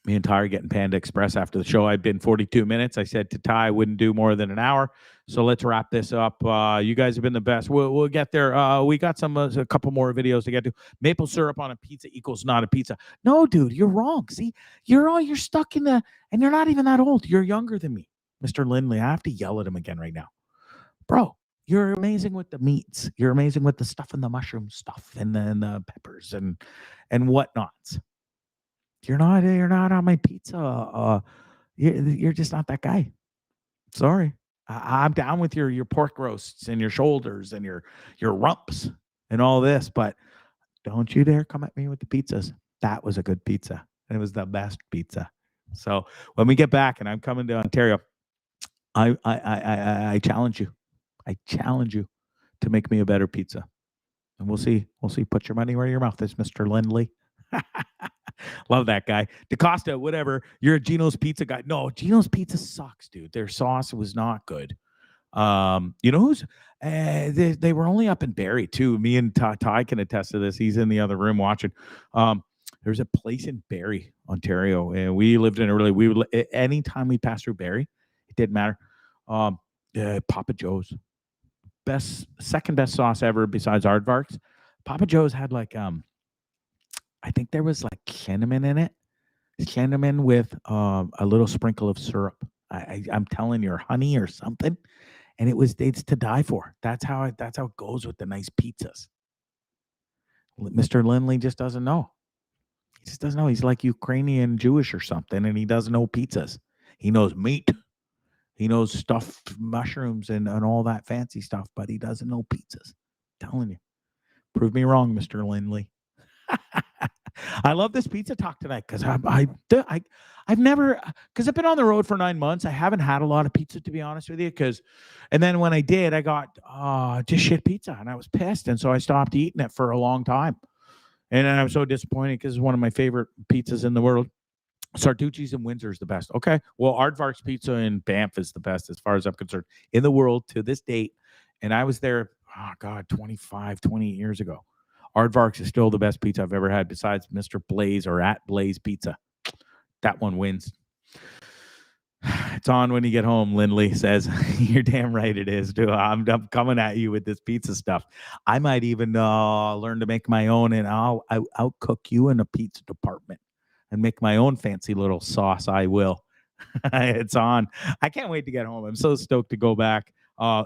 me and Ty are getting Panda Express after the show. I've been 42 minutes. I said to Ty I wouldn't do more than an hour. So let's wrap this up. You guys have been the best. We'll get there. We got a couple more videos to get to. Maple syrup on a pizza equals not a pizza. No, dude, you're wrong. See, you're stuck in and you're not even that old. You're younger than me, Mr. Lindley. I have to yell at him again right now, bro. You're amazing with the meats. You're amazing with the stuff and the mushroom stuff and then the peppers and whatnots. You're not on my pizza. You're just not that guy. Sorry. I'm down with your pork roasts and your shoulders and your rumps and all this, but don't you dare come at me with the pizzas. That was a good pizza. It was the best pizza. So when we get back and I'm coming to Ontario, I challenge you. I challenge you to make me a better pizza. And we'll see. Put your money where your mouth is, Mr. Lindley. Love that guy. DaCosta, whatever. You're a Gino's Pizza guy. No, Gino's Pizza sucks, dude. Their sauce was not good. You know who's they were only up in Barrie too. Me and Ty can attest to this. He's in the other room watching. There's a place in Barrie, Ontario, and we lived in anytime we passed through Barrie, it didn't matter. Papa Joe's. Second best sauce ever besides Aardvark's. Papa Joe's had I think there was cinnamon in it. Cinnamon with a little sprinkle of syrup. I'm telling you, or honey or something. And it's to die for. That's how it goes with the nice pizzas. Mr. Lindley just doesn't know. He just doesn't know. He's like Ukrainian Jewish or something, and he doesn't know pizzas. He knows meat. He knows stuffed mushrooms and all that fancy stuff, but he doesn't know pizzas. I'm telling you. Prove me wrong, Mr. Lindley. I love this pizza talk tonight because I've never, because I've been on the road for 9 months. I haven't had a lot of pizza, to be honest with you. And then when I did, I got just shit pizza and I was pissed. And so I stopped eating it for a long time. And then I was so disappointed because it's one of my favorite pizzas in the world. Sarducci's in Windsor is the best. Okay. Well, Aardvark's Pizza in Banff is the best as far as I'm concerned in the world to this date. And I was there, 28 years ago. Aardvark's is still the best pizza I've ever had besides Mr. Blaze or at Blaze Pizza. That one wins. It's on when you get home, Lindley says. You're damn right it is, dude. I'm coming at you with this pizza stuff. I might even learn to make my own, and I'll cook you in a pizza department and make my own fancy little sauce. I will. It's on. I can't wait to get home. I'm so stoked to go back.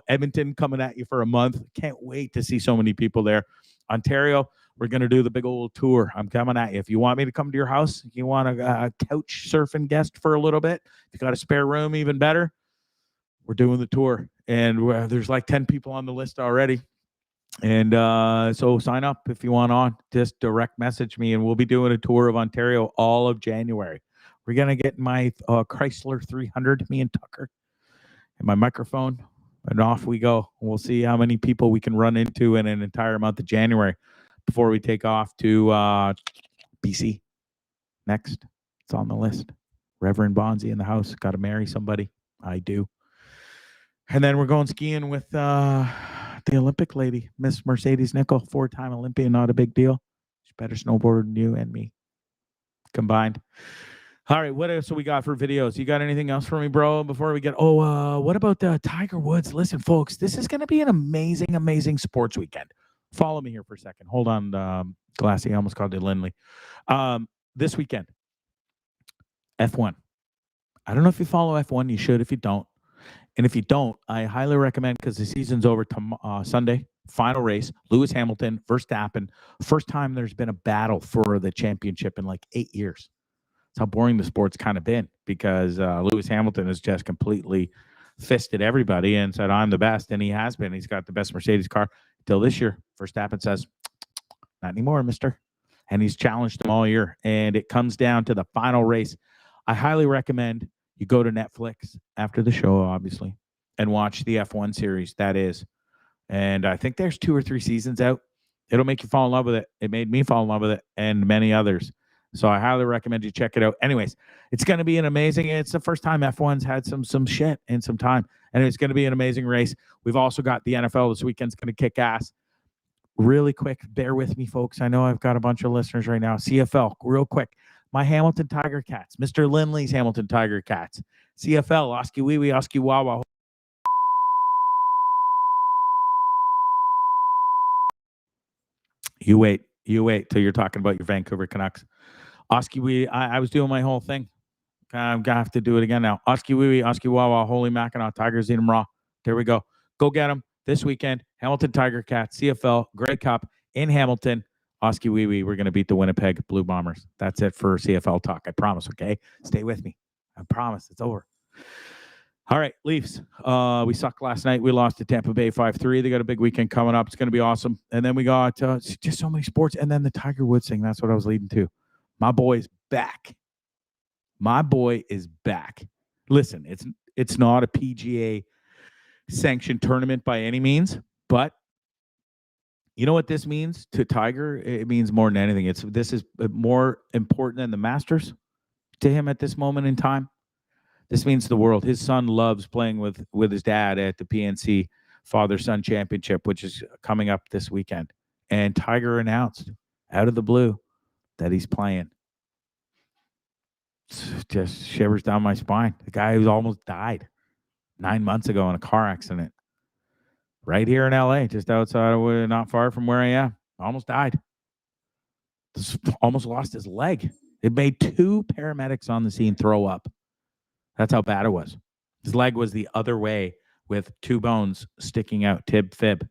Edmonton coming at you for a month. Can't wait to see so many people there. Ontario, we're going to do the big old tour. I'm coming at you. If you want me to come to your house, if you want a couch surfing guest for a little bit, if you got a spare room, even better, we're doing the tour. And there's like 10 people on the list already. And so sign up if you want on. Just direct message me, and we'll be doing a tour of Ontario all of January. We're going to get my Chrysler 300, me and Tucker, and my microphone, and off we go. We'll see how many people we can run into in an entire month of January before we take off to BC. Next, it's on the list. Reverend Bondzee in the house. Got to marry somebody. I do. And then we're going skiing with the Olympic lady, Miss Mercedes Nickel, 4-time Olympian. Not a big deal. She's better snowboarder than you and me combined. All right, what else we got for videos? You got anything else for me, bro, before we get... what about Tiger Woods? Listen, folks, this is going to be an amazing, amazing sports weekend. Follow me here for a second. Hold on, Glassy. I almost called it Lindley. This weekend, F1. I don't know if you follow F1. You should if you don't. And if you don't, I highly recommend, because the season's over Sunday, final race, Lewis Hamilton, Verstappen. First time there's been a battle for the championship in like 8 years. That's how boring the sport's kind of been, because Lewis Hamilton has just completely fisted everybody and said, I'm the best. And he has been. He's got the best Mercedes car till this year. Verstappen says, not anymore, mister. And he's challenged him all year. And it comes down to the final race. I highly recommend you go to Netflix after the show, obviously, and watch the F1 series. That is. And I think there's 2 or 3 seasons out. It'll make you fall in love with it. It made me fall in love with it, and many others. So I highly recommend you check it out. Anyways, it's going to be an amazing... It's the first time F1's had some shit in some time. And it's going to be an amazing race. We've also got the NFL this weekend's going to kick ass. Really quick, bear with me, folks. I know I've got a bunch of listeners right now. CFL, real quick. My Hamilton Tiger Cats. Mr. Lindley's Hamilton Tiger Cats. CFL, Oski Wee Wee, Oski Wawa. You wait till you're talking about your Vancouver Canucks. Oski Wee, I was doing my whole thing. I'm going to have to do it again now. Oski Wee Wee, Oski Wawa, Holy Mackinac, Tigers eat 'em raw. There we go. Go get them this weekend. Hamilton Tiger Cats, CFL, Grey Cup in Hamilton. Oski Wee Wee, we're going to beat the Winnipeg Blue Bombers. That's it for CFL talk. I promise, okay? Stay with me. I promise. It's over. All right, Leafs. We sucked last night. We lost to Tampa Bay 5-3. They got a big weekend coming up. It's going to be awesome. And then we got just so many sports. And then the Tiger Woods thing. That's what I was leading to. My boy's back. My boy is back. Listen, it's not a PGA sanctioned tournament by any means, but you know what this means to Tiger? It means more than anything. This is more important than the Masters to him at this moment in time. This means the world. His son loves playing with his dad at the PNC Father-Son Championship, which is coming up this weekend. And Tiger announced out of the blue that he's playing. Just shivers down my spine. The guy who's almost died 9 months ago in a car accident. Right here in LA, just outside of, not far from where I am. Almost died. Almost lost his leg. It made 2 paramedics on the scene throw up. That's how bad it was. His leg was the other way with 2 bones sticking out, tib, fib.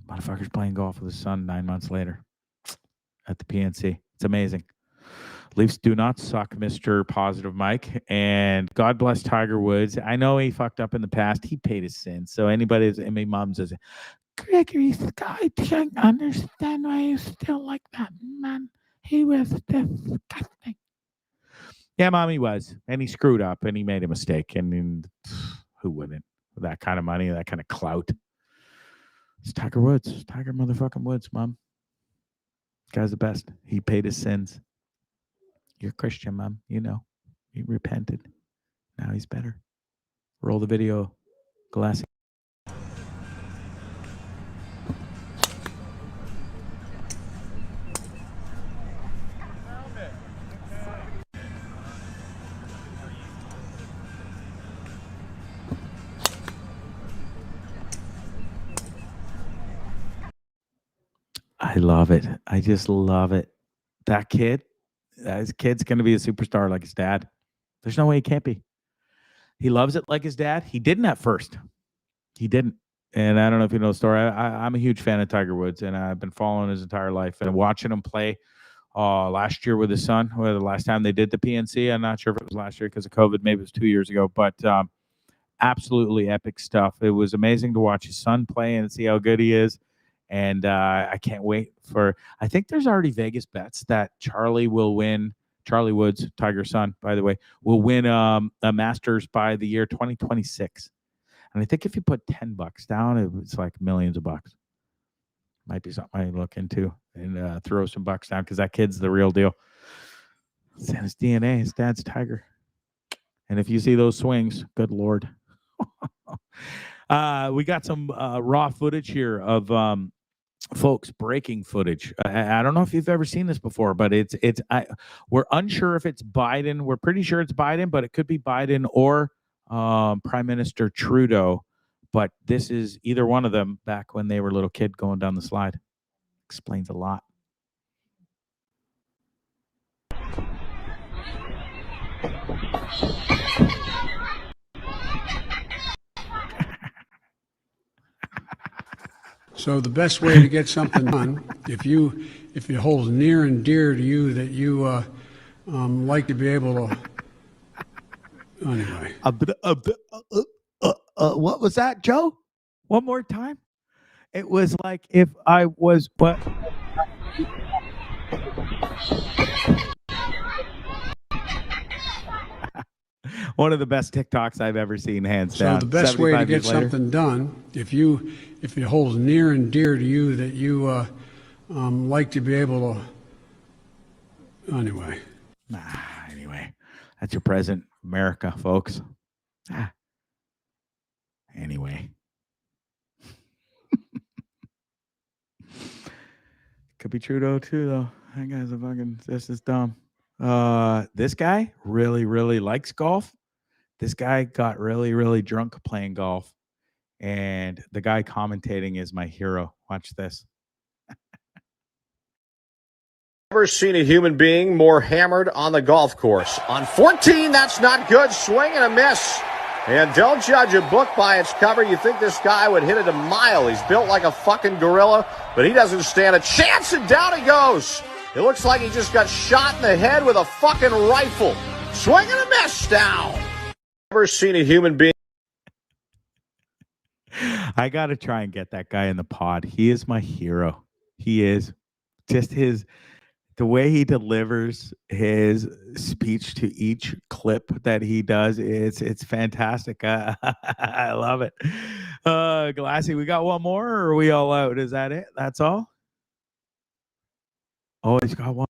Motherfucker's playing golf with his son 9 months later at the PNC. It's amazing. Leafs do not suck, Mr. Positive Mike. And God bless Tiger Woods. I know he fucked up in the past. He paid his sins. So anybody that's in my mom says, Gregory Sky can't understand why you still like that man. He was disgusting. Yeah, Mommy was. And he screwed up and he made a mistake. And who wouldn't? With that kind of money, that kind of clout. It's Tiger Woods. It's Tiger motherfucking Woods, Mom. Guy's the best. He paid his sins. You're a Christian, Mom. You know. He repented. Now he's better. Roll the video. Glassy. I love it. I just love it. That kid, his kid's going to be a superstar like his dad. There's no way he can't be. He loves it like his dad. He didn't at first. He didn't. And I don't know if you know the story. I'm a huge fan of Tiger Woods, and I've been following his entire life and watching him play last year with his son, or the last time they did the PNC. I'm not sure if it was last year because of COVID. Maybe it was 2 years ago. But absolutely epic stuff. It was amazing to watch his son play and see how good he is. And I can't wait for. I think there's already Vegas bets that Charlie will win. Charlie Woods, Tiger's son, by the way, will win a Masters by the year 2026. And I think if you put $10 down, it's like millions of bucks. Might be something I look into and throw some bucks down because that kid's the real deal. It's in his DNA. His dad's Tiger. And if you see those swings, good Lord. We got some raw footage here of folks breaking footage. I don't know if you've ever seen this before, but we're unsure if it's Biden. We're pretty sure it's Biden, but it could be Biden or Prime Minister Trudeau. But this is either one of them back when they were a little kid going down the slide. Explains a lot. So the best way to get something done, if it holds near and dear to you that you like to be able to, anyway. What was that, Joe? One more time. It was like if I was what. One of the best TikToks I've ever seen, hands down. So the best way to get something done, if it holds near and dear to you that you like to be able to, anyway. Anyway, that's your present America, folks. Anyway. Could be Trudeau too, though. That guy's this is dumb. This guy really, really likes golf. This guy got really, really drunk playing golf. And the guy commentating is my hero. Watch this. Never seen a human being more hammered on the golf course. On 14, that's not good. Swing and a miss. And don't judge a book by its cover. You think this guy would hit it a mile. He's built like a fucking gorilla, but he doesn't stand a chance, and down he goes. It looks like he just got shot in the head with a fucking rifle. Swing and a miss, down. Never seen a human being. I got to try and get that guy in the pod. He is my hero. He is. Just the way he delivers his speech to each clip that he does, it's fantastic. I love it. Glassy, we got one more, or are we all out? Is that it? That's all? Oh, he's got one.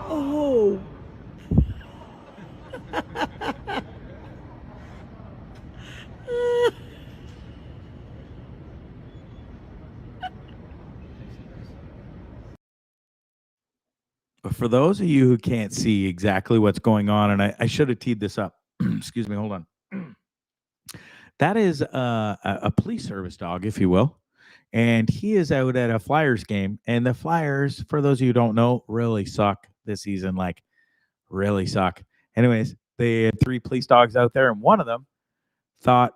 Oh. But for those of you who can't see exactly what's going on, and I should have teed this up. Excuse me, hold on. That is a police service dog, if you will. And he is out at a Flyers game. And the Flyers, for those of you who don't know, really suck this season. Like, really suck. Anyways, they had 3 police dogs out there, and one of them thought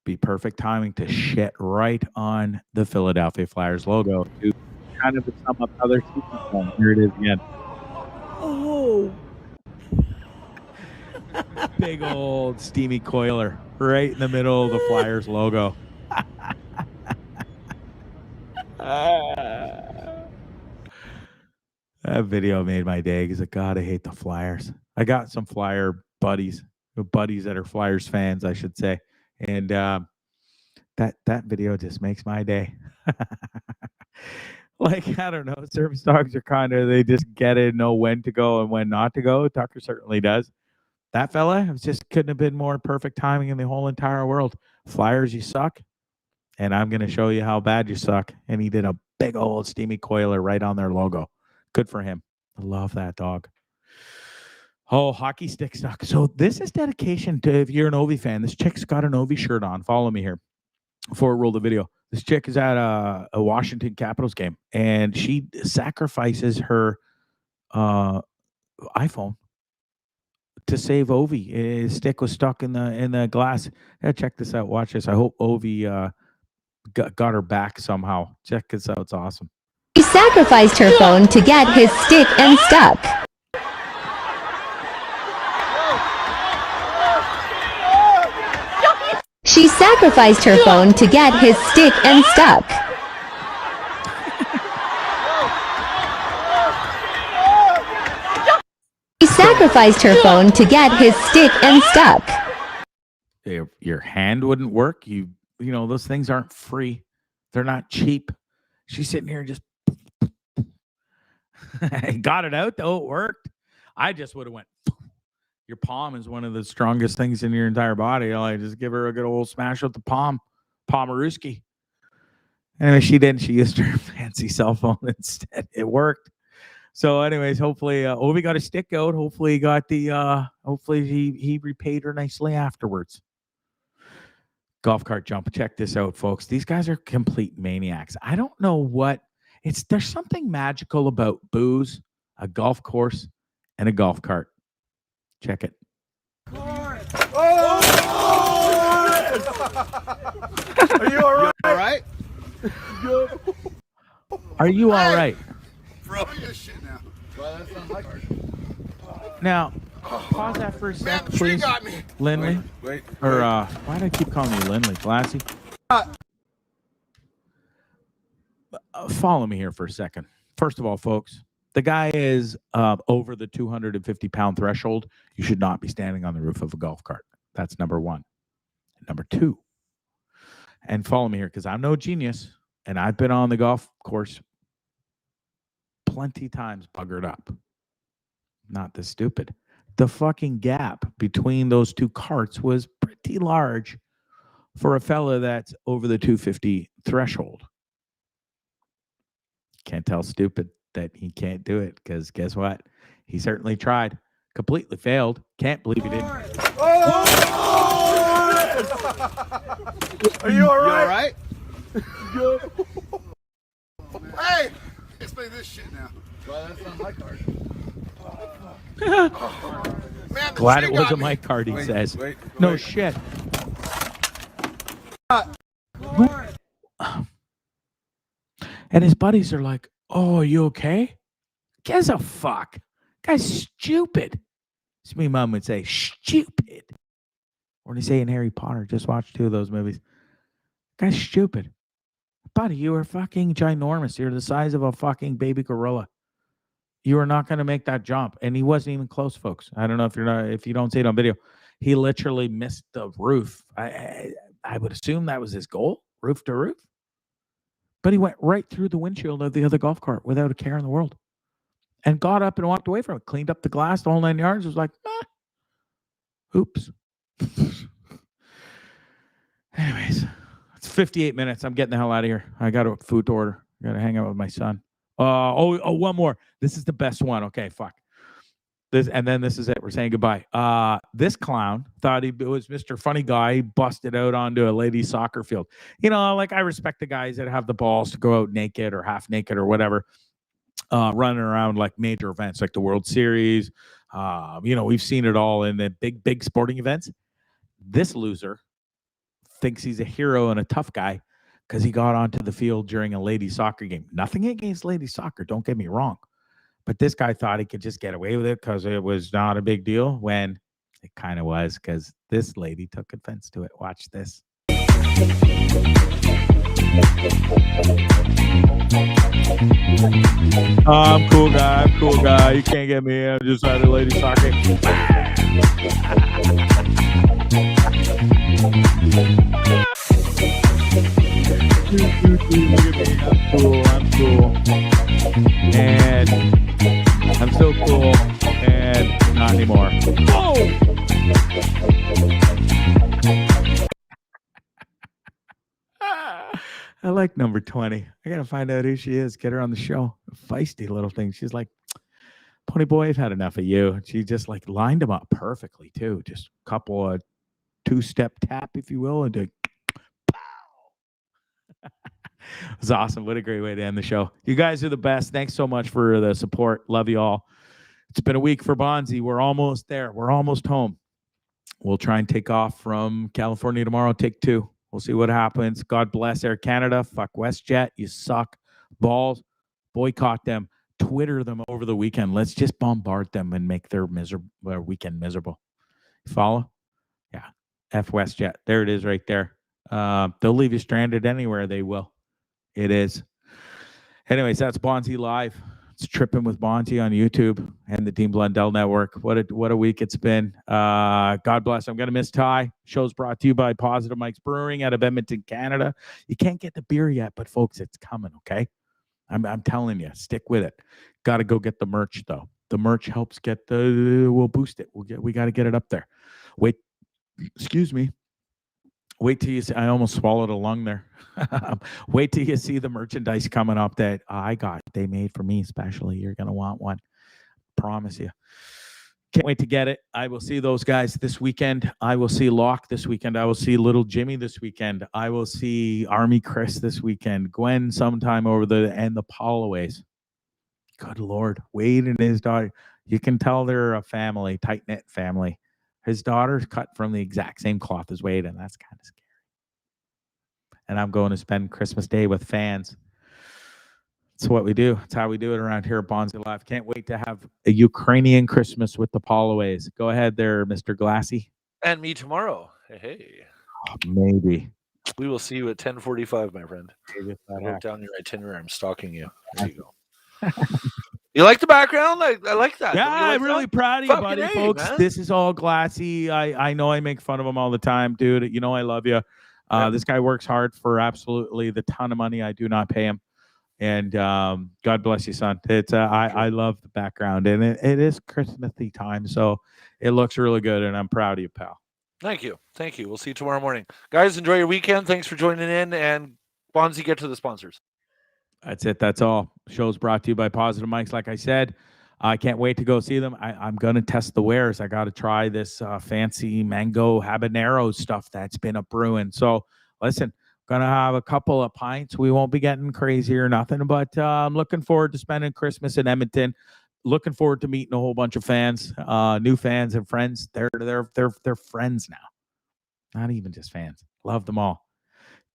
be perfect timing to shit right on the Philadelphia Flyers logo to kind of sum up how their season's going. Here it is again. Oh. Big old steamy coiler right in the middle of the Flyers logo. That video made my day because God, I hate the Flyers. I got some Flyer buddies that are Flyers fans, I should say, and that video just makes my day. Like, I don't know, service dogs are kind of, they just get it, know when to go and when not to go. Tucker certainly does. That fella, it just couldn't have been more perfect timing in the whole entire world. Flyers, you suck, and I'm going to show you how bad you suck. And he did a big old steamy coiler right on their logo. Good for him. I love that dog. Oh, hockey stick stuck. So this is dedication to, if you're an Ovi fan, this chick's got an Ovi shirt on. Follow me here before I roll the video. This chick is at a Washington Capitals game, and she sacrifices her iPhone to save Ovi. His stick was stuck in the glass. Yeah, check this out. Watch this. I hope Ovi got her back somehow. Check this out. It's awesome. She sacrificed her phone to get his stick unstuck. She sacrificed her phone to get his stick unstuck. She sacrificed her phone to get his stick unstuck. Your hand wouldn't work. You know, those things aren't free. They're not cheap. She's sitting here and just got it out though. It worked. I just would have went. Your palm is one of the strongest things in your entire body. I just give her a good old smash with the Pomerooski. Anyway, she didn't. She used her fancy cell phone instead. It worked. So, anyways, hopefully, Ovi got a stick out. Hopefully, he got the. Hopefully, he repaid her nicely afterwards. Golf cart jump. Check this out, folks. These guys are complete maniacs. I don't know what it's. There's something magical about booze, a golf course, and a golf cart. Check it. Are you all right? All right? Are you all right? Bro, this shit now. Well, that sounds like Now, pause that for a sec, the tree please. got me. Lindley? Wait. Or, why do I keep calling you Lindley? Glassy? Follow me here for a second. First of all, folks, the guy is over the 250-pound threshold. You should not be standing on the roof of a golf cart. That's number one. Number two, and follow me here because I'm no genius, and I've been on the golf course plenty times buggered up. Not this stupid. The fucking gap between those two carts was pretty large for a fella that's over the 250 threshold. Can't tell stupid that he can't do it because guess what? He certainly tried. Completely failed. Can't believe he didn't. Are you all right? Hey! Explain this shit now. Well, that sounds like art. Man, the Glad tree it was got a me. mic card, he Wait, says. wait, No wait. shit. And his buddies are like, oh, are you okay? Gives a fuck. Guy's stupid. As me mom would say, stupid. Or they say in Harry Potter, just watch 2 of those movies. Guy's stupid. Buddy, you are fucking ginormous. You're the size of a fucking baby gorilla. You are not going to make that jump. And he wasn't even close, folks. I don't know if you don't see it on video. He literally missed the roof. I would assume that was his goal, roof to roof. But he went right through the windshield of the other golf cart without a care in the world. And got up and walked away from it. Cleaned up the glass, the whole 9 yards. Was like, oops. Anyways, it's 58 minutes. I'm getting the hell out of here. I got a food to order. I got to hang out with my son. One more. This is the best one. Okay, fuck. This is it. We're saying goodbye. This clown thought he was Mr. Funny Guy. He busted out onto a ladies' soccer field. You know, like I respect the guys that have the balls to go out naked or half naked or whatever, running around like major events like the World Series. We've seen it all in the big sporting events. This loser thinks he's a hero and a tough guy because he got onto the field during a ladies' soccer game. Nothing against ladies' soccer, don't get me wrong. But this guy thought he could just get away with it because it was not a big deal when it kind of was because this lady took offense to it. Watch this. I'm cool guy. You can't get me. I'm just at a ladies' soccer game. I'm cool. And I'm so cool. And not anymore. Oh! I like number 20. I got to find out who she is. Get her on the show. Feisty little thing. She's like, Pony Boy, I've had enough of you. She just like lined him up perfectly too. Just a couple of 2-step tap, if you will, and pow. It was awesome. What a great way to end the show. You guys are the best. Thanks so much for the support. Love you all. It's been a week for Bondzee. We're almost there. We're almost home. We'll try and take off from California tomorrow. Take 2. We'll see what happens. God bless Air Canada. Fuck WestJet. You suck. Balls. Boycott them. Twitter them over the weekend. Let's just bombard them and make their weekend miserable. Follow? Yeah. F WestJet. There it is right there. They'll leave you stranded anywhere. They will. It is. Anyways, that's Bondzee Live. It's Tripping with Bondzee on YouTube and the Dean Blundell Network. What a week it's been. God bless. I'm going to miss Ty. Show's brought to you by Positive Mike's Brewing out of Edmonton, Canada. You can't get the beer yet, but folks, it's coming, okay? I'm telling you, stick with it. Got to go get the merch, though. The merch helps get we'll boost it. We got to get it up there. Wait, excuse me. Wait till you see, I almost swallowed a lung there. Wait till you see the merchandise coming up that I got. They made for me especially. You're going to want one. Promise you. Can't wait to get it. I will see those guys this weekend. I will see Locke this weekend. I will see Little Jimmy this weekend. I will see Army Chris this weekend. Gwen sometime over the Apolloways. Good Lord. Wade and his daughter. You can tell they're a family, tight-knit family. His daughter's cut from the exact same cloth as Wade, and that's kind of scary. And I'm going to spend Christmas Day with fans. That's what we do. It's how we do it around here at Bondzee Live. Can't wait to have a Ukrainian Christmas with the Apolloways. Go ahead there, Mr. Glassy. And me tomorrow. Hey. Maybe. We will see you at 10:45, my friend. I wrote down your itinerary. I'm stalking you. There you go. You like the background? I like that. Yeah, like I'm really that? proud of you, Fucking buddy, A, folks. man. This is all Glassy. I know I make fun of him all the time, dude. You know I love you. This guy works hard for absolutely the ton of money I do not pay him. And God bless you, son. It's I love the background, and it is Christmassy time, so it looks really good, and I'm proud of you, pal. Thank you. Thank you. We'll see you tomorrow morning. Guys, enjoy your weekend. Thanks for joining in, and Bondzee, get to the sponsors. That's it. That's all. Show's brought to you by Positive Mics. Like I said, I can't wait to go see them. I'm going to test the wares. I got to try this fancy mango habanero stuff that's been a brewing. So listen, going to have a couple of pints. We won't be getting crazy or nothing, but I'm looking forward to spending Christmas in Edmonton. Looking forward to meeting a whole bunch of fans, new fans and friends. They're friends now. Not even just fans. Love them all.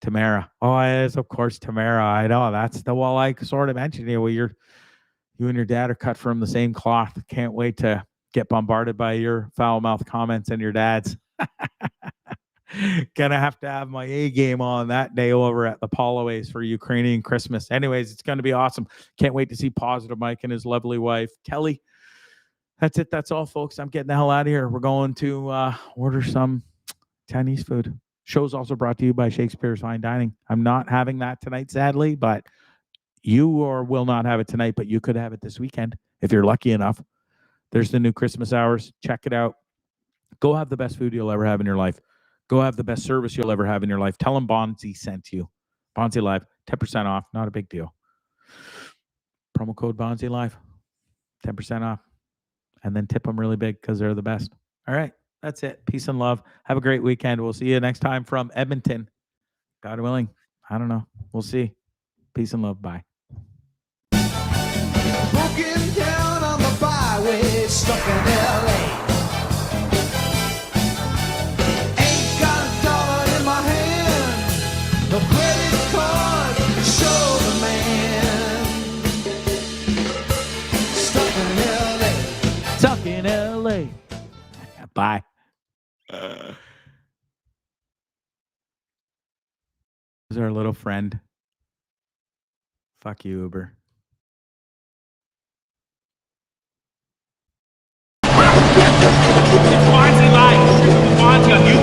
Tamara. Oh, it is, of course, Tamara. I know. That's the well, I sort of mentioned you. Well, you and your dad are cut from the same cloth. Can't wait to get bombarded by your foul-mouthed comments and your dad's. Gonna have to have my A game on that day over at the Apolloways for Ukrainian Christmas. Anyways, it's gonna be awesome. Can't wait to see Positive Mike and his lovely wife, Kelly. That's it. That's all, folks. I'm getting the hell out of here. We're going to order some Chinese food. Show's also brought to you by Shakespeare's Fine Dining. I'm not having that tonight, sadly, but you will not have it tonight, but you could have it this weekend if you're lucky enough. There's the new Christmas hours. Check it out. Go have the best food you'll ever have in your life. Go have the best service you'll ever have in your life. Tell them Bondzee sent you. Bondzee Live, 10% off. Not a big deal. Promo code Bondzee Live, 10% off. And then tip them really big because they're the best. All right. That's it. Peace and love. Have a great weekend. We'll see you next time from Edmonton. God willing. I don't know. We'll see. Peace and love. Bye. Broken down on the byway, stuck in LA. Ain't got a dollar in my hand, no credit card to show the man. Stuck in LA. Stuck in LA. Bye. This is our little friend. Fuck you, Uber. It's Bondzee Live. Bondzee on YouTube.